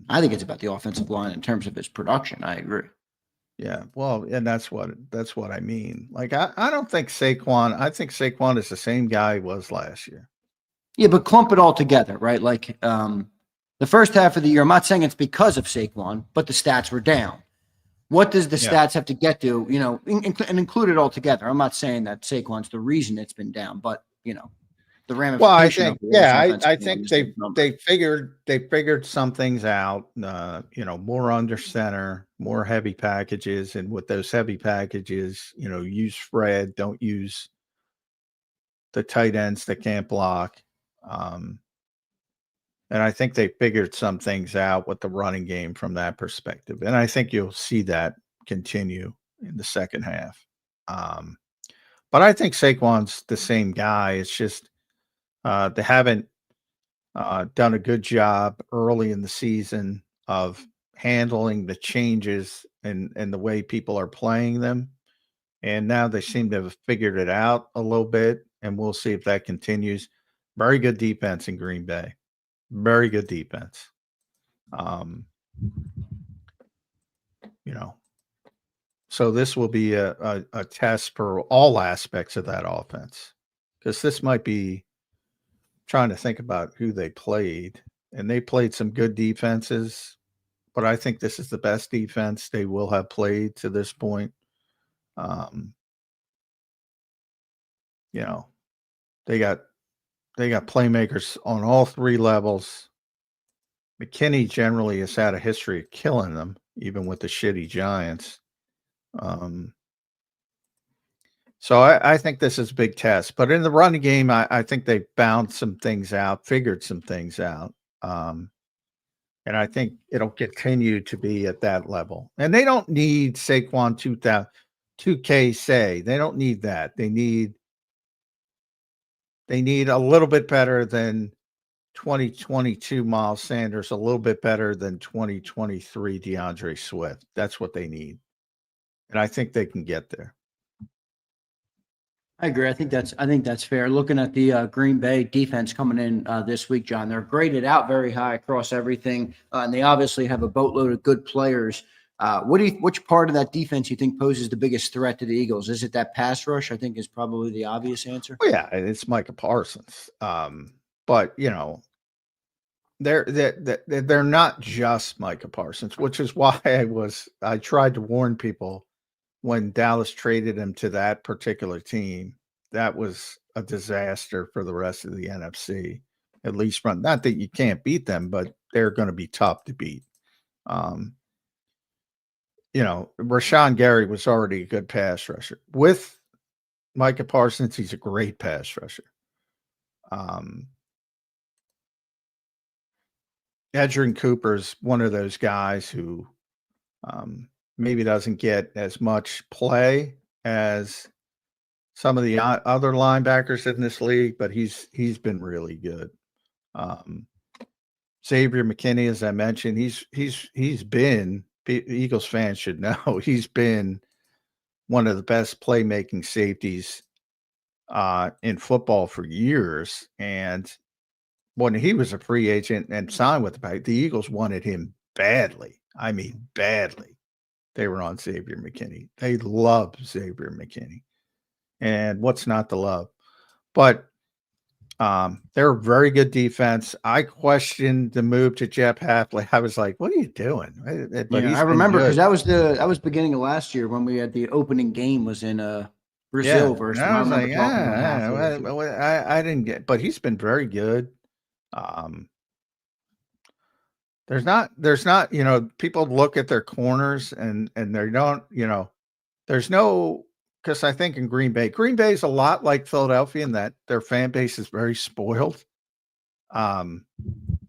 B: I think it's about the offensive line in terms of his production. I agree.
C: Yeah, well, and that's what I mean. Like, I don't think Saquon. I think Saquon is the same guy he was last year.
B: Yeah, but clump it all together, right? Like the first half of the year, I'm not saying it's because of Saquon, but the stats were down. What does the stats have to get to, and include it all together? I'm not saying that Saquon's the reason it's been down, but, the ramification.
C: Well, I think they figured some things out, more under center, more heavy packages. And with those heavy packages, use Fred, don't use the tight ends that can't block. And I think they figured some things out with the running game from that perspective. And I think you'll see that continue in the second half. But I think Saquon's the same guy. It's just they haven't done a good job early in the season of handling the changes and the way people are playing them. And now they seem to have figured it out a little bit. And we'll see if that continues. Very good defense in Green Bay. Very good defense. So this will be a test for all aspects of that offense, because this might be trying to think about who they played, and they played some good defenses, but I think this is the best defense they will have played to this point. They got playmakers on all three levels. McKinney generally has had a history of killing them, even with the shitty Giants. So I think this is a big test. But in the running game, I think they found some things out, figured some things out. And I think it'll continue to be at that level. And they don't need Saquon 2K say. They don't need that. They need a little bit better than 2022 Miles Sanders, a little bit better than 2023 DeAndre Swift. That's what they need. And I think they can get there.
B: I agree. I think that's fair. Looking at the Green Bay defense coming in this week, John, they're graded out very high across everything, and they obviously have a boatload of good players. Which part of that defense you think poses the biggest threat to the Eagles? Is it that pass rush? I think is probably the obvious answer.
C: Well, yeah, it's Micah Parsons. But they're not just Micah Parsons, which is why I tried to warn people when Dallas traded him to that particular team. That was a disaster for the rest of the NFC. At least not that you can't beat them, but they're going to be tough to beat. Rashawn Gary was already a good pass rusher. With Micah Parsons, he's a great pass rusher. Edgerrin Cooper's one of those guys who maybe doesn't get as much play as some of the other linebackers in this league, but he's been really good. Xavier McKinney, as I mentioned, he's been, Eagles fans should know, he's been one of the best playmaking safeties in football for years. And when he was a free agent and signed with the Eagles wanted him badly. I mean, badly. They were on Xavier McKinney. They love Xavier McKinney. And what's not to love? But they're a very good defense. I questioned the move to Jeff Hafley. I was like, what are you doing?
B: But I remember because that was beginning of last year when we had the opening game was in Brazil versus them.
C: I was like, I didn't get, but he's been very good. There's not, people look at their corners and they don't, there's no, because I think in Green Bay is a lot like Philadelphia in that their fan base is very spoiled. And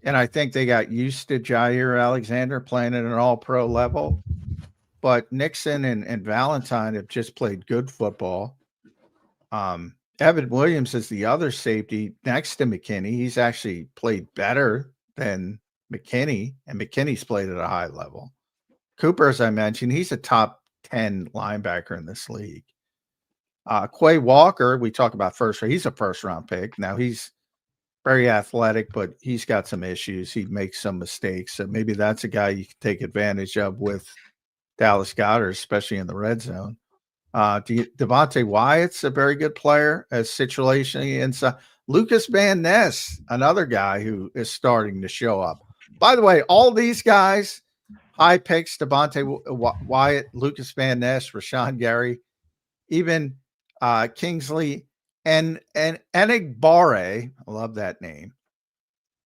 C: I think they got used to Jair Alexander playing at an all-pro level. But Nixon and Valentine have just played good football. Evan Williams is the other safety next to McKinney. He's actually played better than McKinney, and McKinney's played at a high level. Cooper, as I mentioned, he's a top 10 linebacker in this league. Quay Walker, we talk about he's a first-round pick. Now, he's very athletic, but he's got some issues. He makes some mistakes. So maybe that's a guy you can take advantage of with Dallas Goedert, especially in the red zone. Devontae Wyatt's a very good player as situationally inside. Lucas Van Ness, another guy who is starting to show up. By the way, all these guys, high picks, Devontae Wyatt, Lucas Van Ness, Rashawn Gary, even Kingsley and Enigbare, I love that name.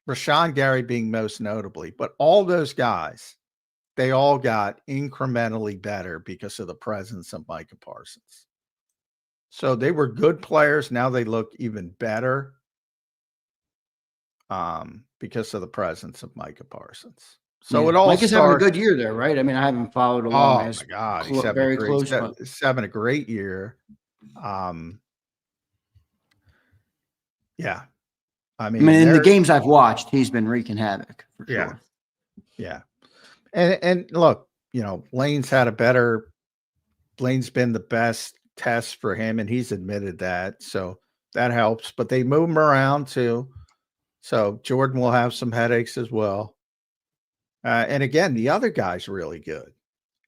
C: Rashawn Gary being most notably, but all those guys, they all got incrementally better because of the presence of Micah Parsons. So they were good players. Now they look even better because of the presence of Micah Parsons. So it all
B: Micah's having a good year there, right? I mean, I haven't followed along.
C: Oh my God, he's having a great year. Yeah. I mean,
B: in the games I've watched, he's been wreaking havoc for sure.
C: Yeah. And look, Lane's been the best test for him, and he's admitted that. So that helps. But they move him around too. So Jordan will have some headaches as well. And again, the other guy's really good.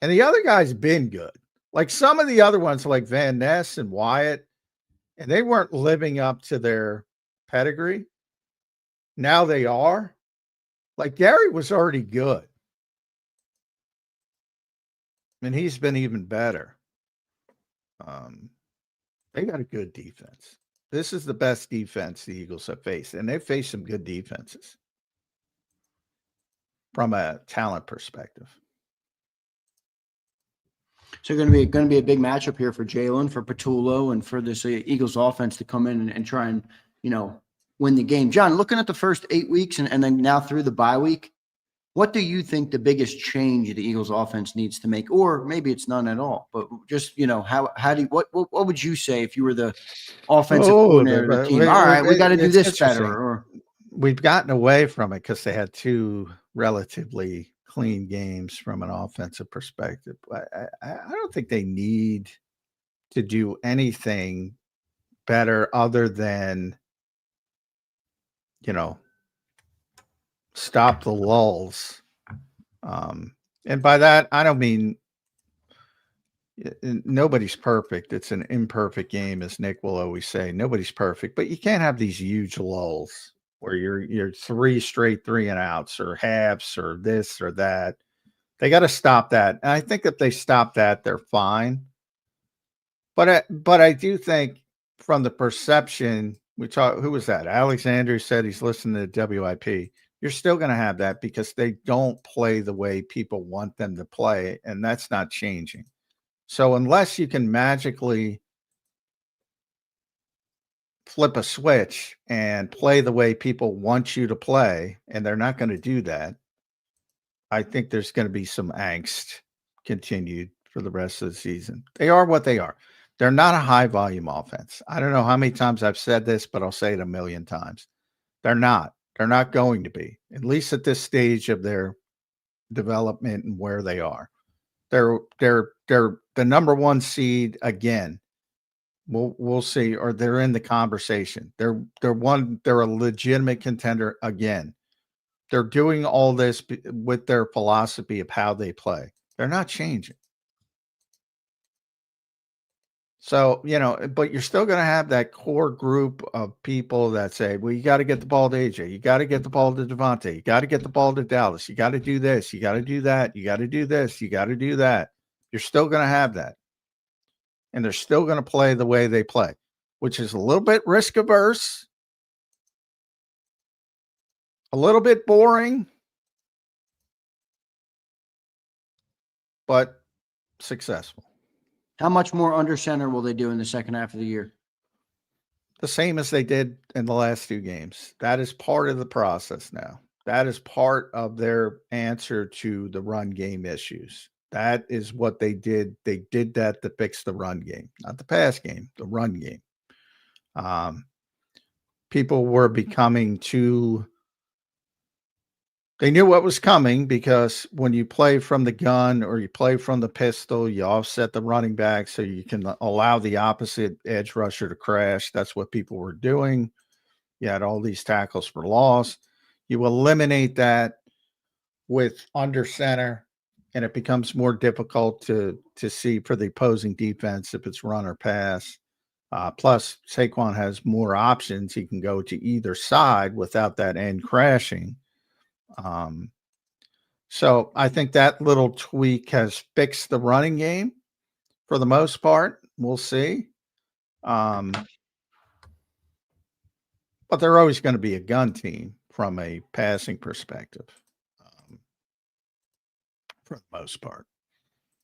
C: And the other guy's been good. Like some of the other ones, like Van Ness and Wyatt, and they weren't living up to their pedigree. Now they are. Like Gary was already good. And he's been even better. They got a good defense. This is the best defense the Eagles have faced, and they've faced some good defenses from a talent perspective.
B: So going to be a big matchup here for Jalen, for Patullo, and for this Eagles offense to come in and try and win the game. John, looking at the first 8 weeks and then now through the bye week, what do you think the biggest change the Eagles offense needs to make? Or maybe it's none at all, but just, what would you say if you were the offensive coordinator of the team? All right, we got to do this better. Or
C: we've gotten away from it because they had two relatively clean games from an offensive perspective. I don't think they need to do anything better other than, stop the lulls. And by that, I don't mean nobody's perfect. It's an imperfect game, as Nick will always say. Nobody's perfect, but you can't have these huge lulls where you're 3 straight 3-and-outs or halves or this or that. They got to stop that. And I think if they stop that, they're fine. But I do think from the perception, who was that? Alexander said he's listening to WIP. You're still going to have that because they don't play the way people want them to play, and that's not changing. So unless you can magically flip a switch and play the way people want you to play, and they're not going to do that, I think there's going to be some angst continued for the rest of the season. They are what they are. They're not a high volume offense. I don't know how many times I've said this, but I'll say it a million times. They're not. They're not going to be, at least at this stage of their development and where they are. They're the number 1 seed again. We'll see, or they're in the conversation. They're a legitimate contender again. They're doing all this with their philosophy of how they play. They're not changing. So, but you're still going to have that core group of people that say, well, you got to get the ball to AJ. You got to get the ball to Devontae. You got to get the ball to Dallas. You got to do this. You got to do that. You got to do this. You got to do that. You're still going to have that. And they're still going to play the way they play, which is a little bit risk averse, a little bit boring, but successful.
B: How much more under center will they do in the second half of the year?
C: The same as they did in the last 2 games. That is part of the process now. That is part of their answer to the run game issues. That is what they did. They did that to fix the run game, not the pass game, the run game. People were becoming too. They knew what was coming because when you play from the gun or you play from the pistol, you offset the running back so you can allow the opposite edge rusher to crash. That's what people were doing. You had all these tackles for loss. You eliminate that with under center, and it becomes more difficult to see for the opposing defense if it's run or pass. Plus, Saquon has more options. He can go to either side without that end crashing. So I think that little tweak has fixed the running game for the most part. We'll see. But they're always going to be a gun team from a passing perspective, for the most part.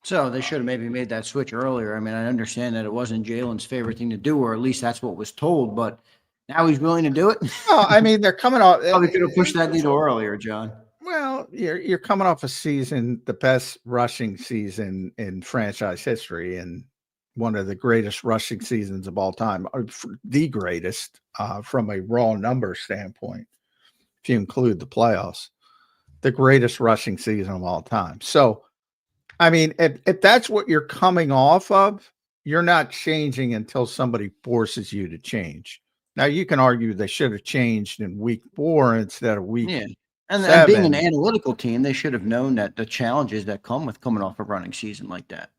B: So they should have maybe made that switch earlier. I mean, I understand that it wasn't Jalen's favorite thing to do, or at least that's what was told, but now he's willing to do it.
C: Oh, I mean, they're coming off.
B: Probably could have pushed that needle earlier, John.
C: Well, you're coming off a season, the best rushing season in franchise history, and one of the greatest rushing seasons of all time, or the greatest from a raw number standpoint, if you include the playoffs, the greatest rushing season of all time. So, I mean, if that's what you're coming off of, you're not changing until somebody forces you to change. Now, you can argue they should have changed in week 4 instead of week 7.
B: And being an analytical team, they should have known that the challenges that come with coming off a running season like that.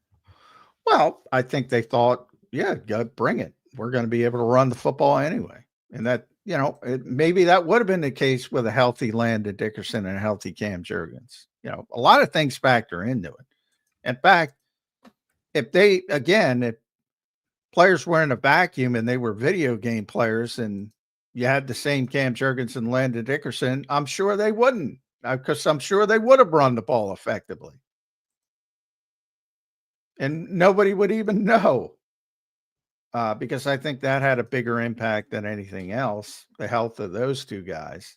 C: Well, I think they thought, yeah, bring it. We're going to be able to run the football anyway. And that, maybe that would have been the case with a healthy Landon Dickerson and a healthy Cam Jurgens. A lot of things factor into it. In fact, if players were in a vacuum and they were video game players and you had the same Cam Jurgens and Landon Dickerson, I'm sure they wouldn't, because I'm sure they would have run the ball effectively. And nobody would even know, because I think that had a bigger impact than anything else, the health of those 2 guys.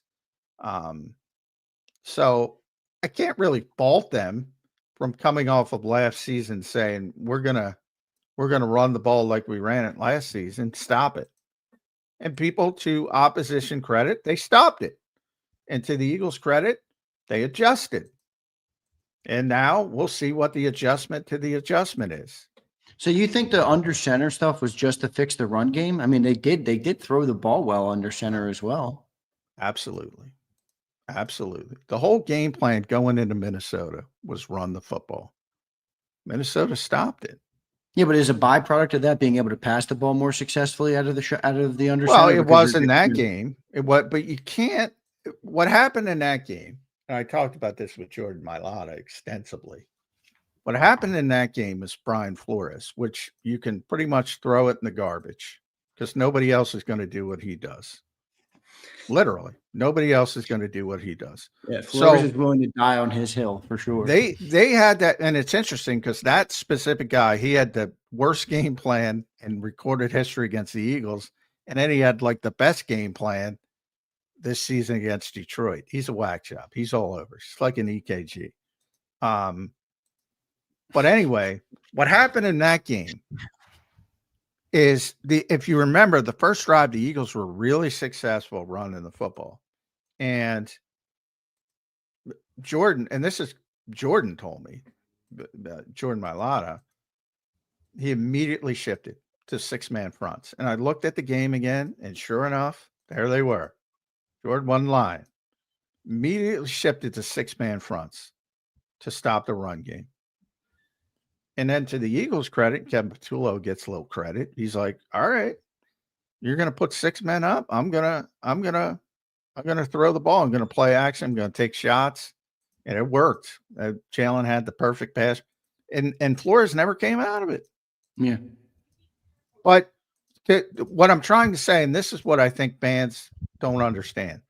C: So I can't really fault them from coming off of last season saying, we're going to run the ball like we ran it last season, stop it. And people, to opposition credit, they stopped it. And to the Eagles' credit, they adjusted. And now we'll see what the adjustment to the adjustment is.
B: So you think the under center stuff was just to fix the run game? I mean, they did throw the ball well under center as well.
C: Absolutely. Absolutely. The whole game plan going into Minnesota was run the football. Minnesota stopped it.
B: Yeah, but is a byproduct of that being able to pass the ball more successfully out of the under
C: Well,
B: center?
C: it
B: Because
C: was in that game. It was, but you can't. What happened in that game? And I talked about this with Jordan Mailata extensively. What happened in that game is Brian Flores, which you can pretty much throw it in the garbage because nobody else is going to do what he does. Literally, nobody else is going to do what he does.
B: Yeah, Flores is
C: So
B: willing to die on his hill for sure.
C: they had that, and it's interesting because that specific guy, he had the worst game plan in recorded history against the Eagles, and then he had like the best game plan this season against Detroit. He's a whack job. He's all over. He's like an EKG. But anyway, what happened in that game is if you remember the first drive, the Eagles were really successful running the football. And Jordan, and this is Jordan told me, Jordan Mailata, he immediately shifted to 6-man fronts. And I looked at the game again, and sure enough, there they were. Jordan one line. Immediately shifted to 6-man fronts to stop the run game. And then to the Eagles' credit, Kevin Patullo gets a little credit. He's like, all right, you're gonna put 6 men up. I'm gonna throw the ball. I'm gonna play action. I'm gonna take shots. And it worked. Jaelan had the perfect pass. And Flores never came out of it.
B: Yeah.
C: But what I'm trying to say, and this is what I think fans don't understand.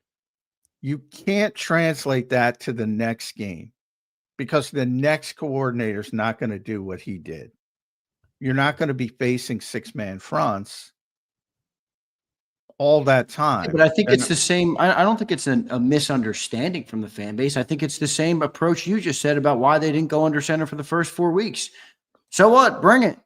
C: You can't translate that to the next game because the next coordinator is not going to do what he did. You're not going to be facing 6-man fronts all that time.
B: Yeah, but I think it's the same. I don't think it's a misunderstanding from the fan base. I think it's the same approach you just said about why they didn't go under center for the first 4 weeks. So what? Bring it.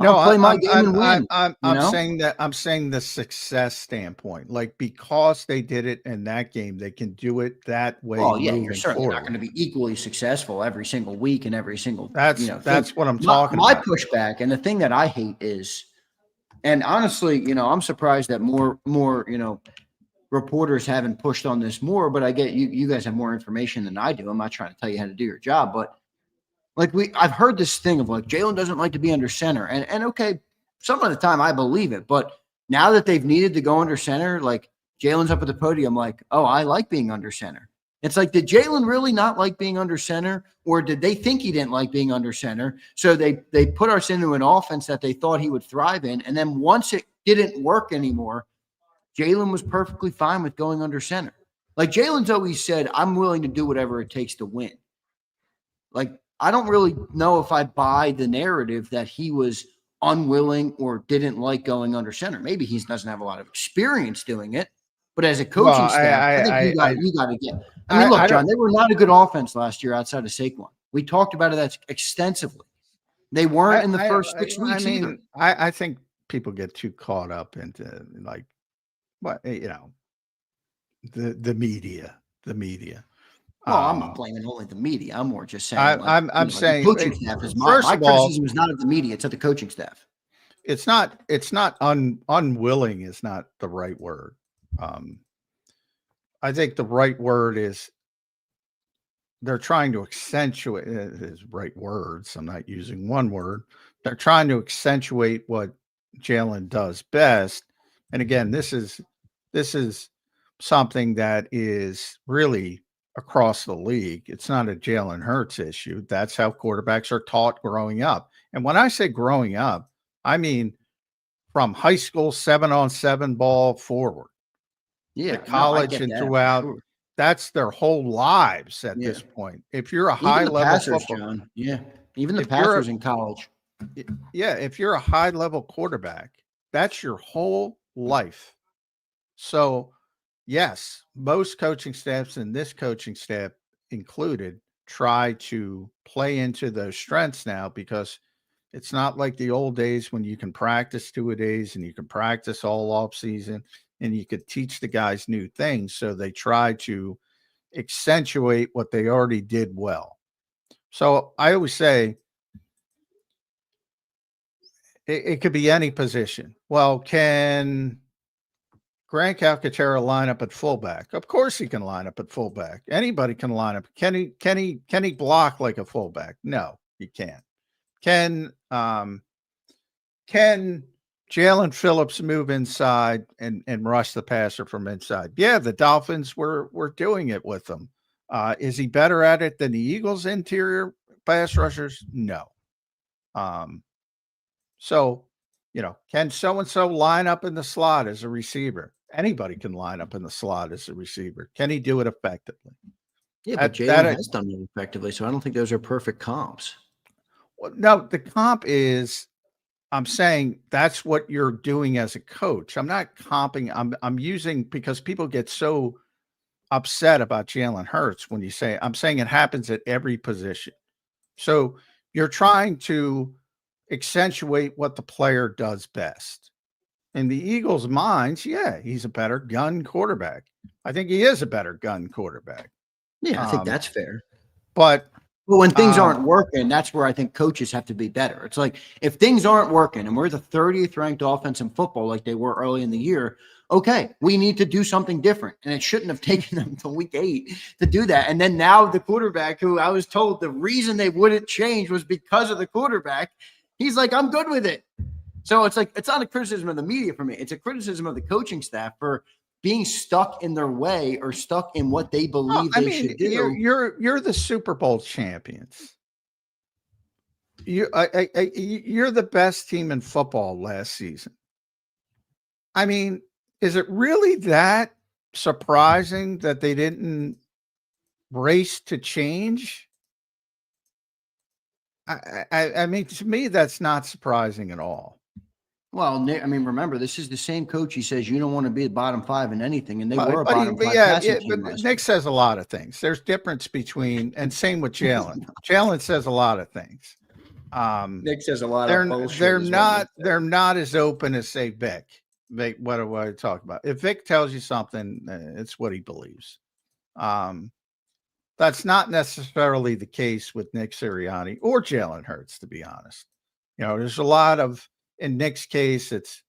C: No,
B: I'll play my game and win.
C: I'm saying the success standpoint, like because they did it in that game, they can do it that way.
B: Oh yeah, you're certainly not going to be equally successful every single week and every single. That's
C: what I'm talking about.
B: My pushback and the thing that I hate is, and honestly, I'm surprised that more reporters haven't pushed on this more. But I get you guys have more information than I do. I'm not trying to tell you how to do your job, but. I've heard this thing of like Jalen doesn't like to be under center, and okay, some of the time I believe it, but now that they've needed to go under center, like Jalen's up at the podium, like, oh, I like being under center. It's like, did Jalen really not like being under center, or did they think he didn't like being under center? So they put us into an offense that they thought he would thrive in, and then once it didn't work anymore, Jalen was perfectly fine with going under center. Like Jalen's always said, I'm willing to do whatever it takes to win. Like. I don't really know if I buy the narrative that he was unwilling or didn't like going under center. Maybe he doesn't have a lot of experience doing it, but as a coaching staff, I think you got to get. I mean, look, John, they were not a good offense last year outside of Saquon. We talked about that extensively. They weren't in the first 6 weeks either.
C: I think people get too caught up into like, what the media.
B: Well, I'm not blaming only the media. I'm more just saying.
C: I'm saying
B: the coaching staff is my criticism is not of the media; it's of the coaching staff.
C: It's not unwilling is not the right word. I think the right word is they're trying to accentuate his right words. I'm not using one word. They're trying to accentuate what Jalen does best. And again, this is something that is really across the league. It's not a Jalen Hurts issue. That's how quarterbacks are taught growing up. And when I say growing up, I mean from high school 7-on-7 ball forward.
B: Yeah,
C: college and throughout. Sure. That's their whole lives at this point. If you're a high level football,
B: John, even the passers in college.
C: Yeah, if you're a high level quarterback, that's your whole life. So yes, most coaching staffs and this coaching staff included try to play into those strengths now because it's not like the old days when you can practice 2-a-days and you can practice all off season and you could teach the guys new things. So they try to accentuate what they already did well. So I always say it could be any position. Well, can Grant Calcaterra line up at fullback? Of course he can line up at fullback. Anybody can line up. Can he block like a fullback? No, he can't. Can Jaelan Phillips move inside and rush the passer from inside? Yeah, the Dolphins were doing it with them. Is he better at it than the Eagles' interior pass rushers? No. So, can so-and-so line up in the slot as a receiver? Anybody can line up in the slot as a receiver. Can he do it effectively?
B: Yeah, but Jalen has done it effectively, so I don't think those are perfect comps.
C: Well, no, the comp is, I'm saying that's what you're doing as a coach. I'm not comping. I'm using, because people get so upset about Jalen Hurts when you say, I'm saying it happens at every position. So you're trying to accentuate what the player does best. In the Eagles' minds, yeah, he's a better gun quarterback. I think he is a better gun quarterback.
B: Yeah, I think that's fair.
C: But
B: when things aren't working, that's where I think coaches have to be better. It's like, if things aren't working and we're the 30th ranked offense in football like they were early in the year, okay, we need to do something different. And it shouldn't have taken them until week 8 to do that. And then now the quarterback, who I was told the reason they wouldn't change was because of the quarterback, he's like, I'm good with it. So it's like, it's not a criticism of the media for me. It's a criticism of the coaching staff for being stuck in their way or stuck in what they believe should do.
C: You're the Super Bowl champions. You're the best team in football last season. I mean, is it really that surprising that they didn't race to change? I mean, to me, that's not surprising at all.
B: Well, Nick, I mean, remember, this is the same coach. He says you don't want to be the bottom 5 in anything, and they were a bottom 5 passing team.
C: But Nick says a lot of things. There's difference between, and same with Jalen. Jalen says a lot of things.
B: Nick says a lot of bullshit.
C: They're not as open as, say, Vic. Vic, what do I talk about? If Vic tells you something, it's what he believes. That's not necessarily the case with Nick Sirianni or Jalen Hurts, to be honest. There's a lot of, in Nick's case, it's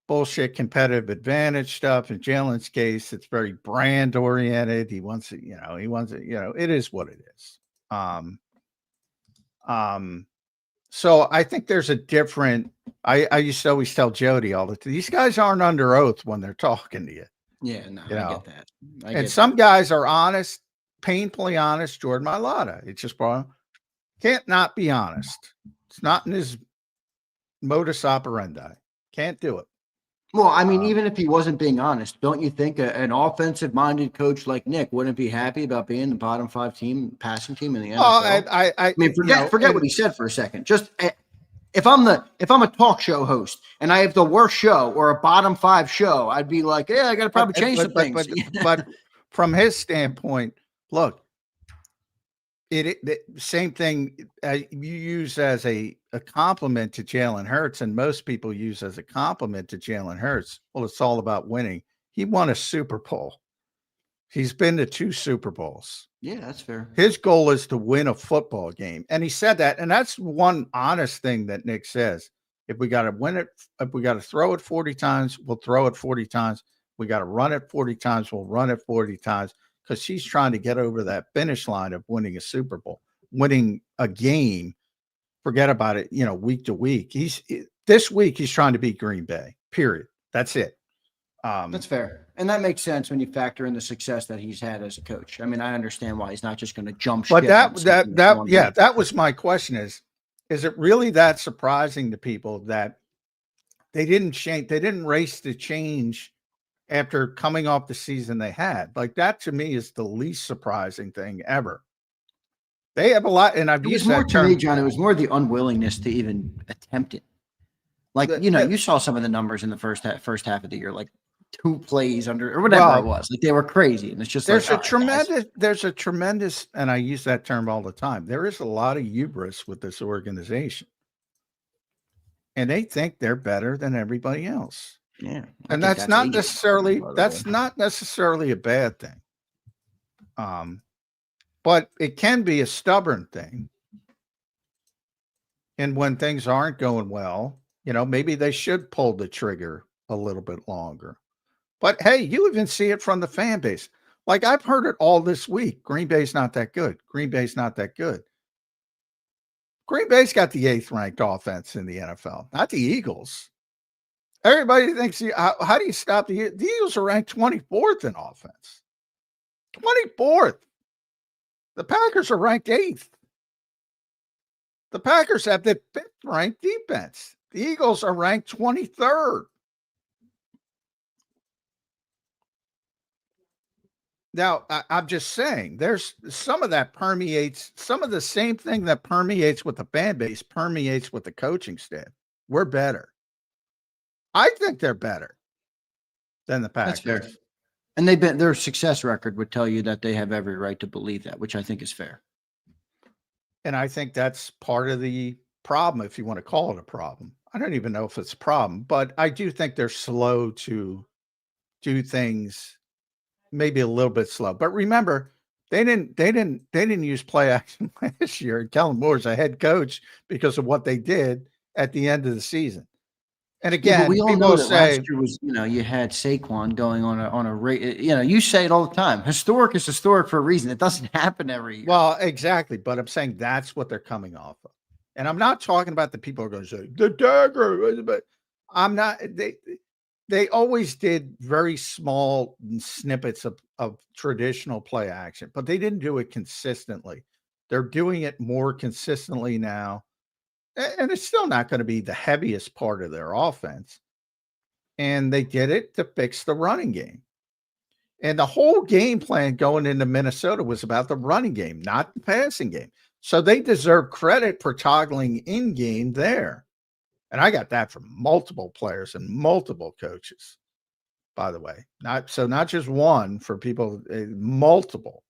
C: bullshit competitive advantage stuff. In Jalen's case, it's very brand oriented. He wants it, it is what it is. So I think there's a different, I used to always tell Jody all the time, these guys aren't under oath when they're talking to you.
B: Yeah, no, I get that.
C: And some guys are honest, painfully honest. Jordan Mailata, it's just can't not be honest. It's not in his modus operandi. Can't do it.
B: Well, I mean, even if he wasn't being honest, don't you think an offensive-minded coach like Nick wouldn't be happy about being the bottom 5 passing team in the NFL? I mean, forget what he said for a second. Just if I'm a talk show host and I have the worst show or a bottom 5 show, I'd be like, yeah, I got to probably change some things.
C: But from his standpoint, look, the same thing you use as a compliment to Jalen Hurts, and most people use as a compliment to Jalen Hurts. Well, it's all about winning. He won a Super Bowl. He's been to 2 Super Bowls.
B: Yeah, that's fair.
C: His goal is to win a football game. And he said that. And that's one honest thing that Nick says. If we got to win it, if we got to throw it 40 times, we'll throw it 40 times. We got to run it 40 times, we'll run it 40 times. Because he's trying to get over that finish line of winning a Super Bowl, winning a game. Forget about it, week to week. This week he's trying to beat Green Bay. Period. That's it.
B: That's fair, and that makes sense when you factor in the success that he's had as a coach. I mean, I understand why he's not just going to jump ship.
C: But that was my question: is it really that surprising to people that they didn't change? They didn't race to change after coming off the season they had. Like, that to me is the least surprising thing ever. They have a lot, and I've used that term.
B: To me, John, it was more the unwillingness to even attempt it. Like, you saw some of the numbers in the first half of the year, like 2 plays under or whatever it was. Like, they were crazy, and it's just
C: there's a tremendous, and I use that term all the time. There is a lot of hubris with this organization, and they think they're better than everybody else.
B: Yeah,
C: and that's not necessarily a bad thing. But it can be a stubborn thing. And when things aren't going well, maybe they should pull the trigger a little bit longer. But hey, you even see it from the fan base. Like I've heard it all this week. Green Bay's not that good. Green Bay's not that good. Green Bay's got the 8th ranked offense in the NFL, not the Eagles. Everybody thinks, how do you stop the Eagles are ranked 24th in offense? 24th. The Packers are ranked 8th. The Packers have the 5th ranked defense. The Eagles are ranked 23rd. Now, I'm just saying, there's some of that permeates, some of the same thing that permeates with the fan base permeates with the coaching staff. We're better. I think they're better than the Packers.
B: That's fair. And their success record would tell you that they have every right to believe that, which I think is fair.
C: And I think that's part of the problem, if you want to call it a problem. I don't even know if it's a problem, but I do think they're slow to do things. Maybe a little bit slow, but remember, they didn't use play action last year. Kellen Moore's a head coach because of what they did at the end of the season. And again,
B: we all
C: people
B: know that
C: say
B: last year was, you had Saquon going on a rate. You say it all the time. Historic is historic for a reason. It doesn't happen every year.
C: Well, exactly, but I'm saying that's what they're coming off of, and I'm not talking about the people who are going to say the dagger, but I'm not. They always did very small snippets of traditional play action, but they didn't do it consistently. They're doing it more consistently now. And it's still not going to be the heaviest part of their offense. And they did it to fix the running game. And the whole game plan going into Minnesota was about the running game, not the passing game. So they deserve credit for toggling in game there. And I got that from multiple players and multiple coaches, by the way. Not just one for people, multiple.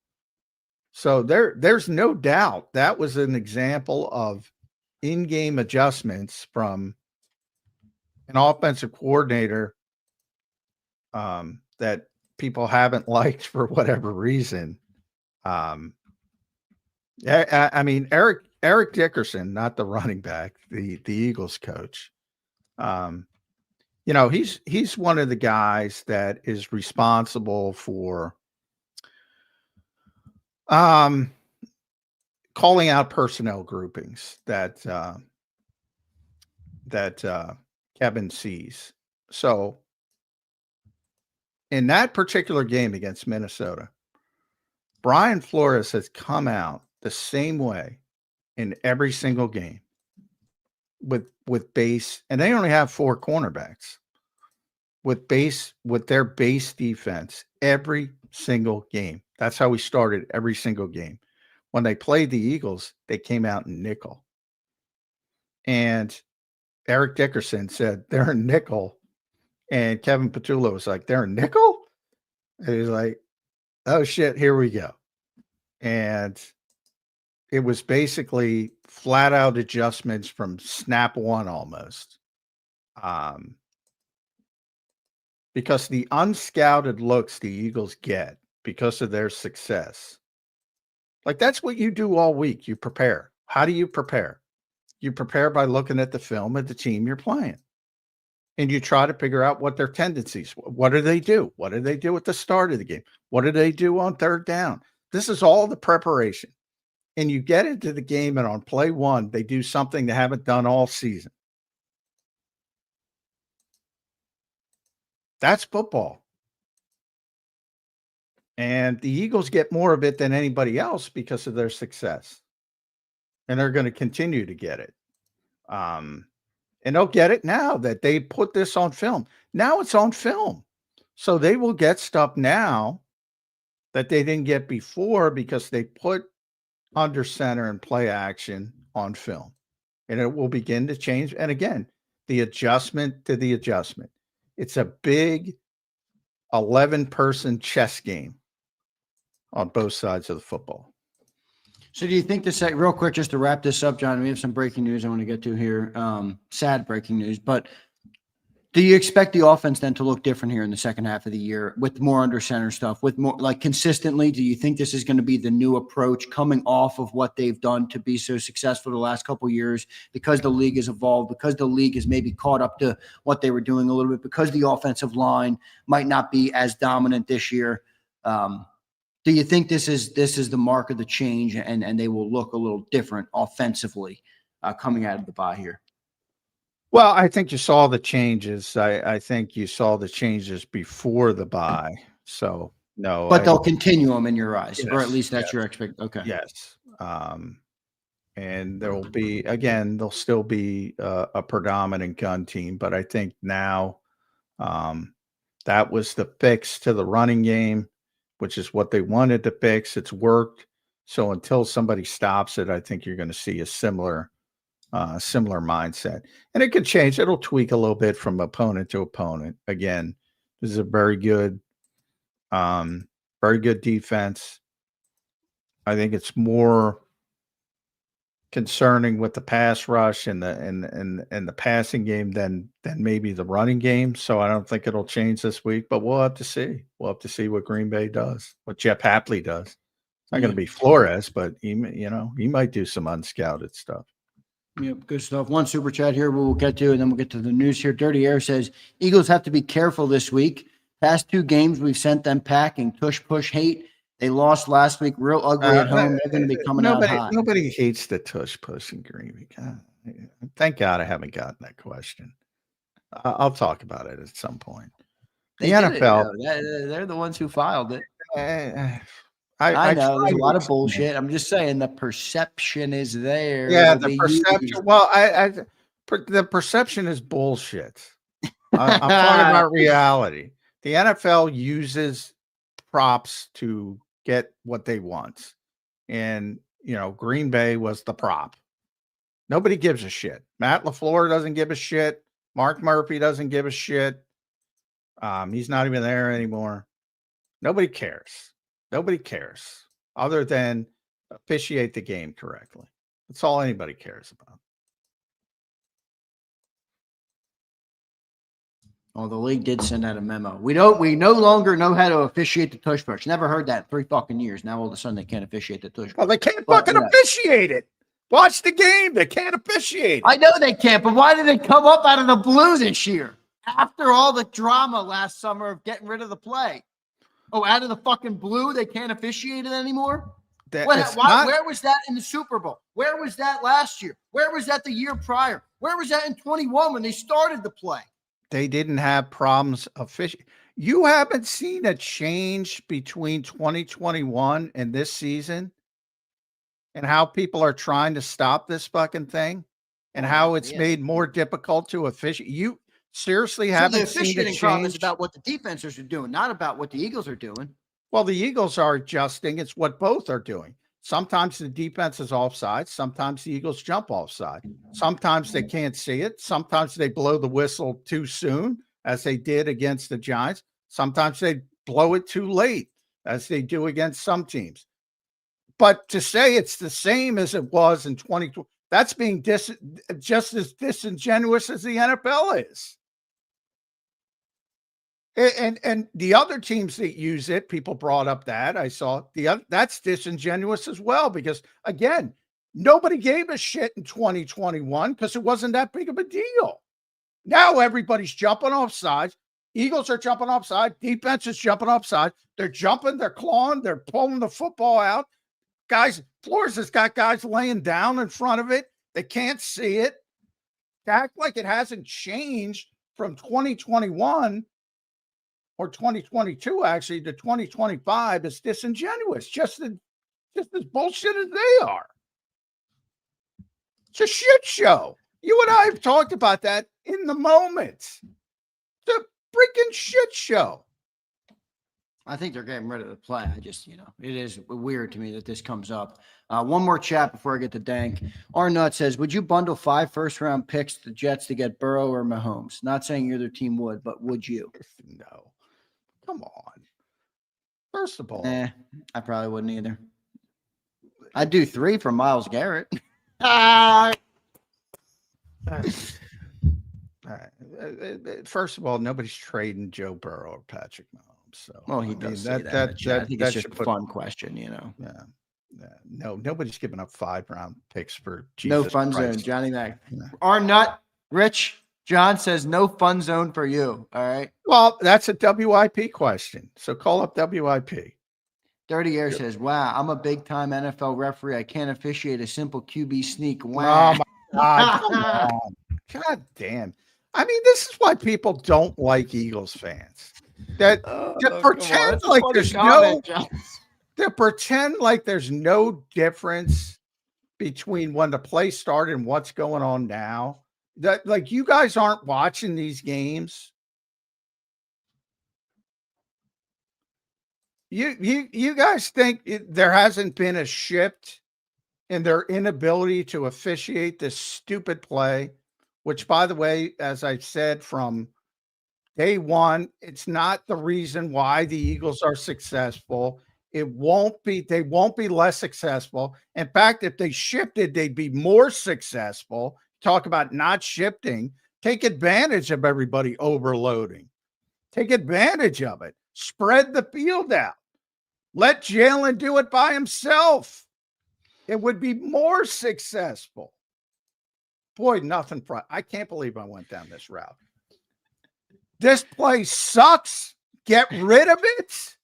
C: So there's no doubt that was an example of in-game adjustments from an offensive coordinator that people haven't liked for whatever reason. I mean, Eric Dickerson, not the running back, the Eagles coach. He's one of the guys that is responsible for calling out personnel groupings that Kevin sees. So in that particular game against Minnesota, Brian Flores has come out the same way in every single game with base, and they only have 4 cornerbacks with their base defense every single game. That's how we started every single game. When they played the Eagles, they came out in nickel. And Eric Dickerson said, they're in nickel. And Kevin Petullo was like, they're in nickel? And he's like, oh shit, here we go. And it was basically flat out adjustments from snap one almost. Because the unscouted looks the Eagles get because of their success. Like that's what you do all week. You prepare. How do you prepare? You prepare by looking at the film of the team you're playing. And you try to figure out what their tendencies. What do they do? What do they do at the start of the game? What do they do on third down? This is all the preparation. And you get into the game, and on play one, they do something they haven't done all season. That's football. And the Eagles get more of it than anybody else because of their success. And they're going to continue to get it. And they'll get it now that they put this on film. Now it's on film. So they will get stuff now that they didn't get before because they put under center and play action on film. And it will begin to change. And again, the adjustment to the adjustment. It's a big 11-person chess game on both sides of the football.
B: So do you think this, real quick, just to wrap this up, John, we have some breaking news I want to get to here. Sad breaking news, but Do you expect the offense then to look different here in the second half of the year with more under center stuff, with more like consistently? Do you think this is going to be the new approach coming off of what they've done to be so successful the last couple of years because the league has evolved, because the league has maybe caught up to what they were doing a little bit, because the offensive line might not be as dominant this year? Do you think this is the mark of the change and they will look a little different offensively coming out of the bye here?
C: Well, I think you saw the changes. I think you saw the changes before the bye. So no,
B: but they'll continue them in your eyes,
C: yes,
B: or at least that's
C: yes,
B: your expectation. Okay.
C: Yes. And there will be, again, there'll still be a predominant gun team, but I think now that was the fix to the running game, which is what they wanted to fix. It's worked. So until somebody stops it, I think you're going to see a similar mindset, and it could change. It'll tweak a little bit from opponent to opponent. Again, this is a very good defense. I think it's more concerning with the pass rush and the passing game than maybe the running game. So I don't think it'll change this week, but we'll have to see. We'll have to see what Green Bay does, what Jeff Hapley does. It's not going to be Flores, but he might do some unscouted stuff.
B: Yep, good stuff. One super chat here we'll get to, and then we'll get to the news here. Dirty Air says, Eagles have to be careful this week. Past 2 games, we've sent them packing. Tush, push, hate. They lost last week real ugly at home. They're going to be coming out hot.
C: Nobody hates the tush, push, and Green Bay. Thank God I haven't gotten that question. I'll talk about it at some point. The NFL.
B: They're the ones who filed it.
C: I
B: know there's a lot of bullshit. I'm just saying the perception is there.
C: Yeah, the perception. Well, the perception is bullshit. I'm talking about reality. The NFL uses props to get what they want, and Green Bay was the prop. Nobody gives a shit. Matt LaFleur doesn't give a shit. Mark Murphy doesn't give a shit. He's not even there anymore. Nobody cares. Nobody cares other than officiate the game correctly. That's all anybody cares about.
B: Oh, the league did send out a memo. We no longer know how to officiate the tush push. Never heard that in 3 fucking years. Now all of a sudden they can't officiate the tush push.
C: Well, they can't officiate it. Watch the game. They can't officiate it.
B: I know they can't, but why did it come up out of the blue this year? After all the drama last summer of getting rid of the play. Oh, out of the fucking blue, they can't officiate it anymore? Where was that in the Super Bowl? Where was that last year? Where was that the year prior? Where was that in 21 when they started the play?
C: They didn't have problems officiating. You haven't seen a change between 2021 and this season and how people are trying to stop this fucking thing and how it's made more difficult to officiate. You seriously haven't seen a change?
B: Problem is about what the defenders are doing, not about what the Eagles are doing.
C: Well, the Eagles are adjusting. It's what both are doing. Sometimes the defense is offside. Sometimes the Eagles jump offside. Sometimes they can't see it. Sometimes they blow the whistle too soon, as they did against the Giants. Sometimes they blow it too late, as they do against some teams. But to say it's the same as it was in 2020, that's being just as disingenuous as the NFL is. And the other teams that use it, people brought up that. I saw that's disingenuous as well, because again, nobody gave a shit in 2021 because it wasn't that big of a deal. Now everybody's jumping off sides. Eagles are jumping off side. Defense is jumping off side. They're jumping, they're clawing, they're pulling the football out. Guys, Flores has got guys laying down in front of it. They can't see it. To act like it hasn't changed from 2021 or 2022 actually to 2025 is disingenuous, just as bullshit as they are. It's a shit show. You and I have talked about that in the moment. It's a freaking shit show.
B: I think they're getting rid of the play. I just, it is weird to me that this comes up. One more chat before I get to Dank. Arnott says, would you bundle 5 first-round picks to the Jets to get Burrow or Mahomes? Not saying your other team would, but would you?
C: No. Come on. First of all.
B: I probably wouldn't either. I'd do 3 for Myles Garrett.
C: First of all, nobody's trading Joe Burrow or Patrick Mahomes. So,
B: Well, he does say that in the chat. I think it's just a fun question,
C: Yeah. No, nobody's giving up 5-round picks for
B: no
C: Jesus
B: fun
C: Christ.
B: zone, Johnny Mac.
C: Yeah.
B: Our nut, Rich John says no fun zone for you. All right.
C: Well, that's a WIP question. So call up WIP.
B: Dirty Air says, wow, I'm a big-time NFL referee. I can't officiate a simple QB sneak. Wow.
C: Oh, my God. Come on. God damn. I mean, this is why people don't like Eagles fans. That pretend like there's pretend like there's no difference between when the play started and what's going on now. That, like, you guys aren't watching these games. You guys think there hasn't been a shift in their inability to officiate this stupid play, which, by the way, as I said from day one, it's not the reason why the Eagles are successful. They won't be less successful. In fact, if they shifted, they'd be more successful. Talk about not shifting. Take advantage of everybody overloading. Take advantage of it. Spread the field out. Let Jalen do it by himself. It would be more successful. Boy, nothing. I can't believe I went down this route. This play sucks. Get rid of it,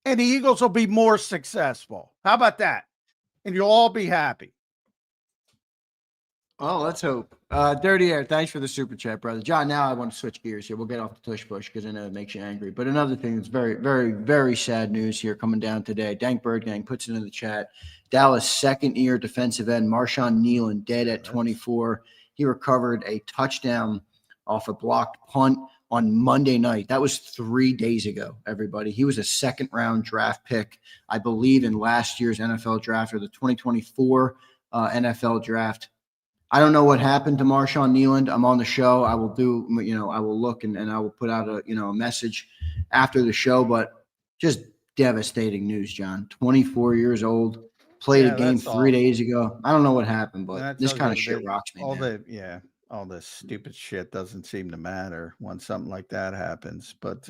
C: and the Eagles will be more successful. How about that? And you'll all be happy.
B: Oh, let's hope. Dirty Air, thanks for the super chat, brother. John, now I want to switch gears here. We'll get off the tush push because I know it makes you angry. But another thing that's very, very, very sad news here coming down today. Dank Bird Gang puts it in the chat. Dallas second-year defensive end Marshawn Nealon dead at 24. He recovered a touchdown off a blocked punt on Monday night. That was 3 days ago, everybody. He was a second-round draft pick, I believe, in last year's NFL draft or the 2024 NFL draft. I don't know what happened to Marshawn Nealon. I'm on the show. I will do, I will look and I will put out a message after the show, but just devastating news, John. 24 years old, played a game 3 days ago. I don't know what happened, but this kind of shit rocks me.
C: All this stupid shit doesn't seem to matter when something like that happens. But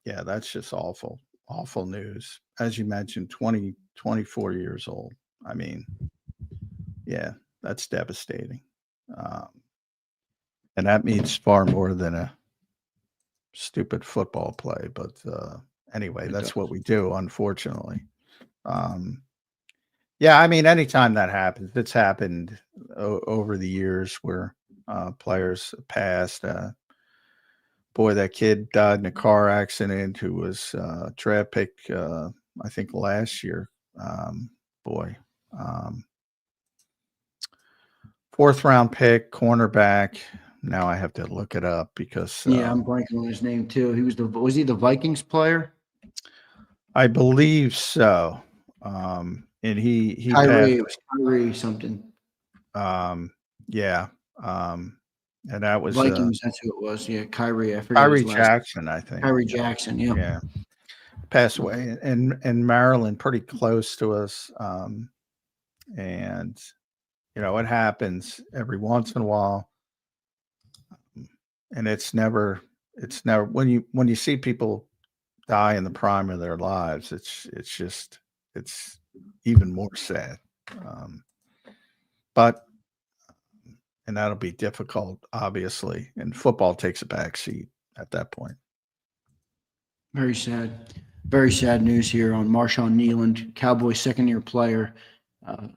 C: that's just awful, awful news. As you mentioned, 24 years old. I mean, yeah. That's devastating. And that means far more than a stupid football play. But anyway, that's what we do, unfortunately. I mean, anytime that happens, it's happened over the years where players passed. Boy, that kid died in a car accident who was draft pick, I think, last year. Fourth round pick, cornerback. Now I have to look it up because
B: I'm blanking on his name too. Was he the Vikings player?
C: I believe so. And he
B: Kyrie, it was Kyrie something.
C: And that was
B: Vikings. That's who it was. Yeah, Kyrie. I forget.
C: Kyrie Jackson, I think.
B: Kyrie Jackson. Yeah.
C: Passed away in Maryland, pretty close to us. And it happens every once in a while, and it's never when you see people die in the prime of their lives, it's even more sad. But that'll be difficult, obviously, and football takes a back seat at that point.
B: Very sad news here on Marshawn Nealon, Cowboys second-year player,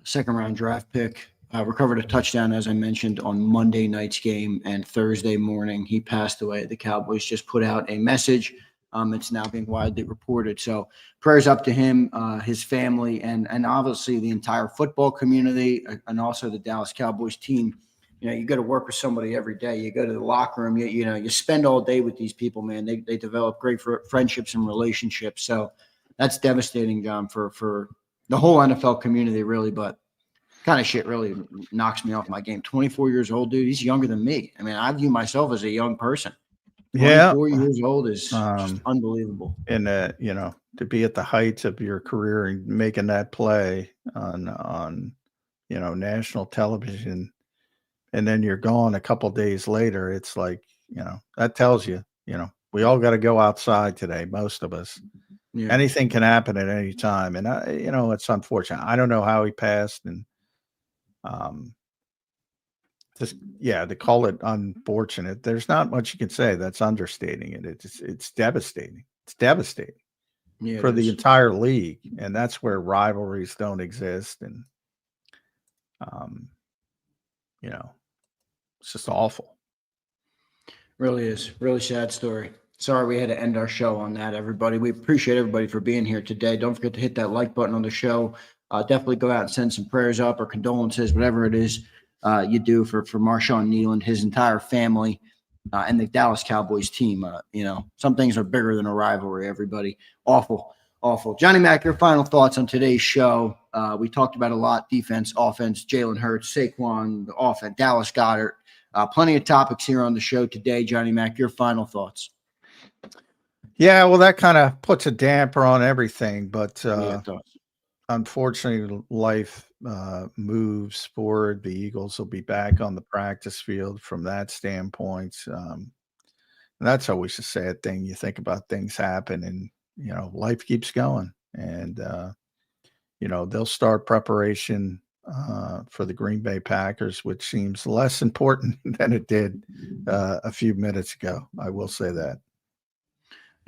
B: second-round draft pick. Recovered a touchdown, as I mentioned, on Monday night's game, and Thursday morning he passed away. The Cowboys just put out a message. It's now being widely reported. So prayers up to him, his family, and obviously the entire football community, and also the Dallas Cowboys team. You got to work with somebody every day. You go to the locker room. You spend all day with these people, man. They develop great friendships and relationships. So that's devastating, John, for the whole NFL community, really. But kind of shit really knocks me off my game. 24 years old, dude. He's younger than me. I mean, I view myself as a young person. 24 years old is just unbelievable.
C: And to be at the heights of your career and making that play on national television and then you're gone a couple days later, it's like, that tells you, we all got to go outside today, most of us.
B: Yeah.
C: Anything can happen at any time. And, it's unfortunate. I don't know how he passed. And to call it unfortunate, there's not much you can say. That's understating it. It's devastating. It's devastating for the entire league. And that's where rivalries don't exist. And, it's just awful.
B: Really is. Really sad story. Sorry we had to end our show on that, everybody. We appreciate everybody for being here today. Don't forget to hit that like button on the show. Definitely go out and send some prayers up or condolences, whatever it is you do for Marshawn Kneeland, his entire family, and the Dallas Cowboys team. Some things are bigger than a rivalry, everybody. Awful. Johnny Mac, your final thoughts on today's show. We talked about a lot: defense, offense, Jalen Hurts, Saquon, the offense, Dallas Goedert. Plenty of topics here on the show today. Johnny Mac, your final thoughts.
C: Yeah, well, that kind of puts a damper on everything, but unfortunately, life moves forward. The Eagles will be back on the practice field from that standpoint. That's always a sad thing. You think about things happen and, life keeps going. And, they'll start preparation for the Green Bay Packers, which seems less important than it did a few minutes ago. I will say that.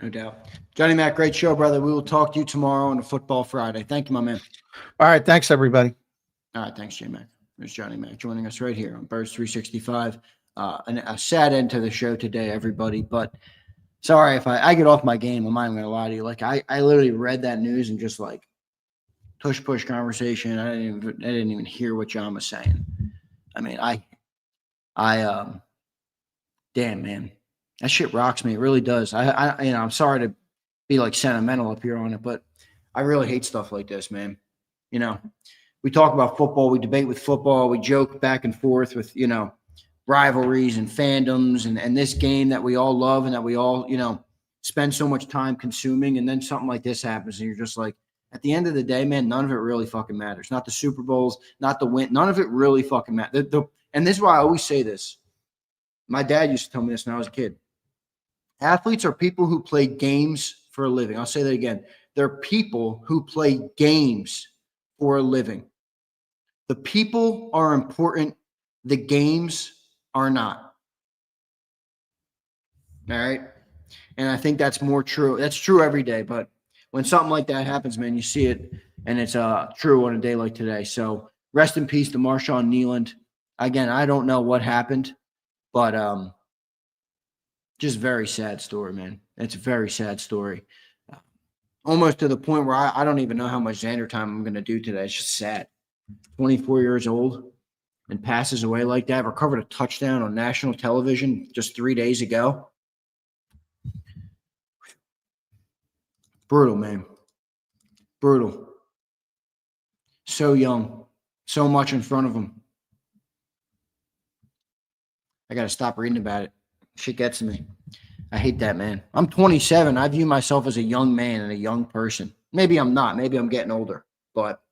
B: No doubt. Johnny Mac, great show, brother. We will talk to you tomorrow on a Football Friday. Thank you, my man.
C: All right. Thanks, everybody.
B: All right. Thanks, J-Mac. There's Johnny Mac joining us right here on Birds 365. And a sad end to the show today, everybody. But sorry if I get off my game. I'm not even going to lie to you. Like, I literally read that news and just like push conversation. I didn't even hear what John was saying. I mean, damn, man. That shit rocks me. It really does. I'm sorry to be like sentimental up here on it, but I really hate stuff like this, man. We talk about football, we debate with football, we joke back and forth with, rivalries and fandoms and this game that we all love and that we all, spend so much time consuming. And then something like this happens and you're just like, at the end of the day, man, none of it really fucking matters. Not the Super Bowls, not the win. None of it really fucking matters. And this is why I always say this. My dad used to tell me this when I was a kid. Athletes are people who play games for a living. I'll say that again. They're people who play games for a living. The people are important. The games are not. All right? And I think that's more true. That's true every day. But when something like that happens, man, you see it, and it's true on a day like today. So rest in peace to Marshawn Kneeland. Again, I don't know what happened, but just very sad story, man. It's a very sad story. Almost to the point where I don't even know how much Zander time I'm going to do today. It's just sad. 24 years old and passes away like that. Recovered a touchdown on national television just 3 days ago. Brutal, man. Brutal. So young. So much in front of him. I got to stop reading about it. Shit gets to me. I hate that, man. I'm 27. I view myself as a young man and a young person. Maybe I'm not. Maybe I'm getting older. But,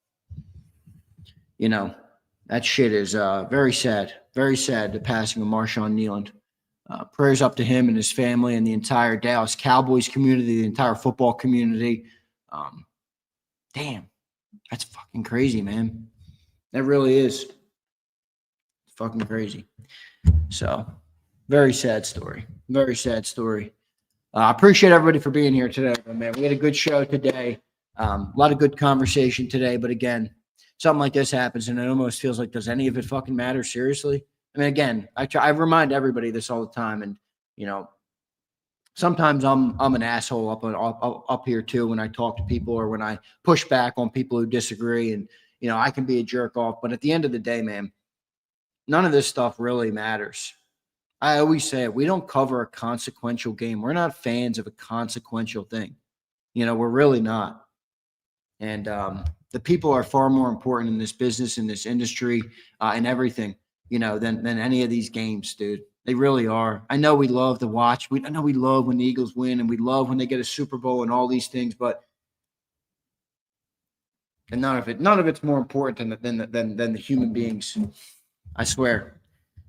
B: that shit is very sad. Very sad, the passing of Marshawn Kneeland. Prayers up to him and his family and the entire Dallas Cowboys community, the entire football community. Damn. That's fucking crazy, man. That really is. Fucking crazy. So, very sad story. Very sad story. I appreciate everybody for being here today, man. We had a good show today. A lot of good conversation today. But again, something like this happens, and it almost feels like, does any of it fucking matter? Seriously? I mean, again, I remind everybody this all the time, and sometimes I'm an asshole up here too when I talk to people or when I push back on people who disagree, and I can be a jerk off. But at the end of the day, man, none of this stuff really matters. I always say it. We don't cover a consequential game. We're not fans of a consequential thing. We're really not. And the people are far more important in this business, in this industry, and everything, than any of these games, dude. They really are. I know we love to watch. I know we love when the Eagles win, and we love when they get a Super Bowl and all these things, but none of it's more important than the human beings. I swear.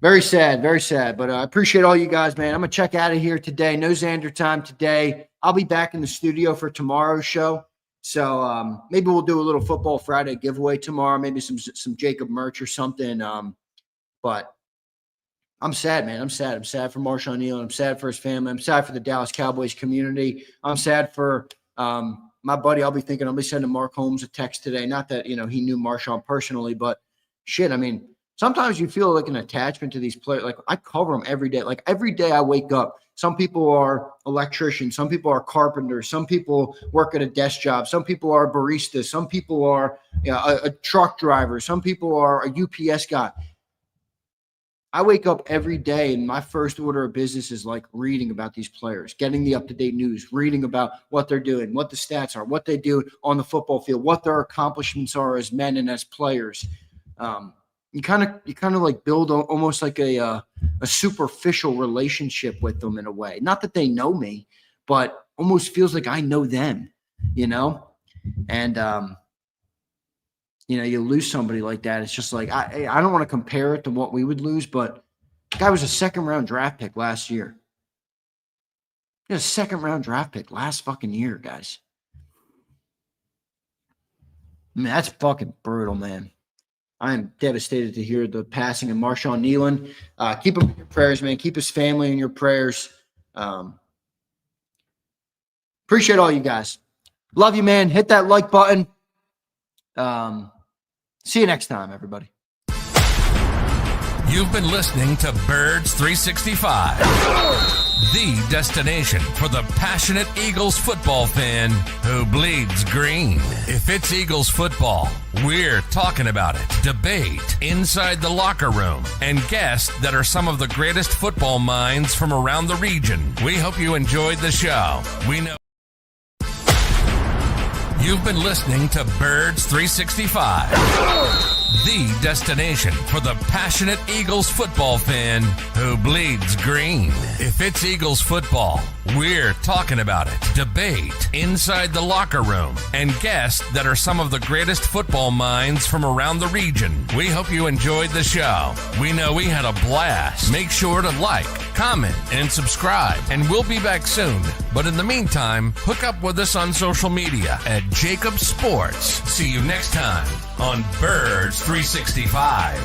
B: Very sad, very sad. But I appreciate all you guys, man. I'm going to check out of here today. No Xander time today. I'll be back in the studio for tomorrow's show. So maybe we'll do a little Football Friday giveaway tomorrow, maybe some JAKIB merch or something. But I'm sad, man. I'm sad. I'm sad for Marshawn Neal. I'm sad for his family. I'm sad for the Dallas Cowboys community. I'm sad for my buddy. I'll be sending Mark Holmes a text today. Not that, he knew Marshawn personally, but shit, I mean, sometimes you feel like an attachment to these players. Like, I cover them every day. Like, every day I wake up, some people are electricians, some people are carpenters, some people work at a desk job, some people are baristas, some people are a truck driver, some people are a UPS guy. I wake up every day and my first order of business is like reading about these players, getting the up-to-date news, reading about what they're doing, what the stats are, what they do on the football field, what their accomplishments are as men and as players. You kind of like build almost like a superficial relationship with them in a way. Not that they know me, but almost feels like I know them, And you lose somebody like that. It's just like I don't want to compare it to what we would lose, but the guy was a second-round draft pick last year. He was a second-round draft pick last fucking year, guys. I mean, that's fucking brutal, man. I am devastated to hear the passing of Marshawn Neal. Keep him in your prayers, man. Keep his family in your prayers. Appreciate all you guys. Love you, man. Hit that like button. See you next time, everybody.
D: You've been listening to Birds 365, the destination for the passionate Eagles football fan who bleeds green. If it's Eagles football, we're talking about it. Debate inside the locker room and guests that are some of the greatest football minds from around the region. We hope you enjoyed the show. We know you've been listening to Birds 365, the destination for the passionate Eagles football fan who bleeds green. If it's Eagles football, we're talking about it. Debate inside the locker room and guests that are some of the greatest football minds from around the region. We hope you enjoyed the show. We know we had a blast. Make sure to like, comment, and subscribe, and we'll be back soon. But in the meantime, hook up with us on social media at JAKIB Sports. See you next time on Birds 365.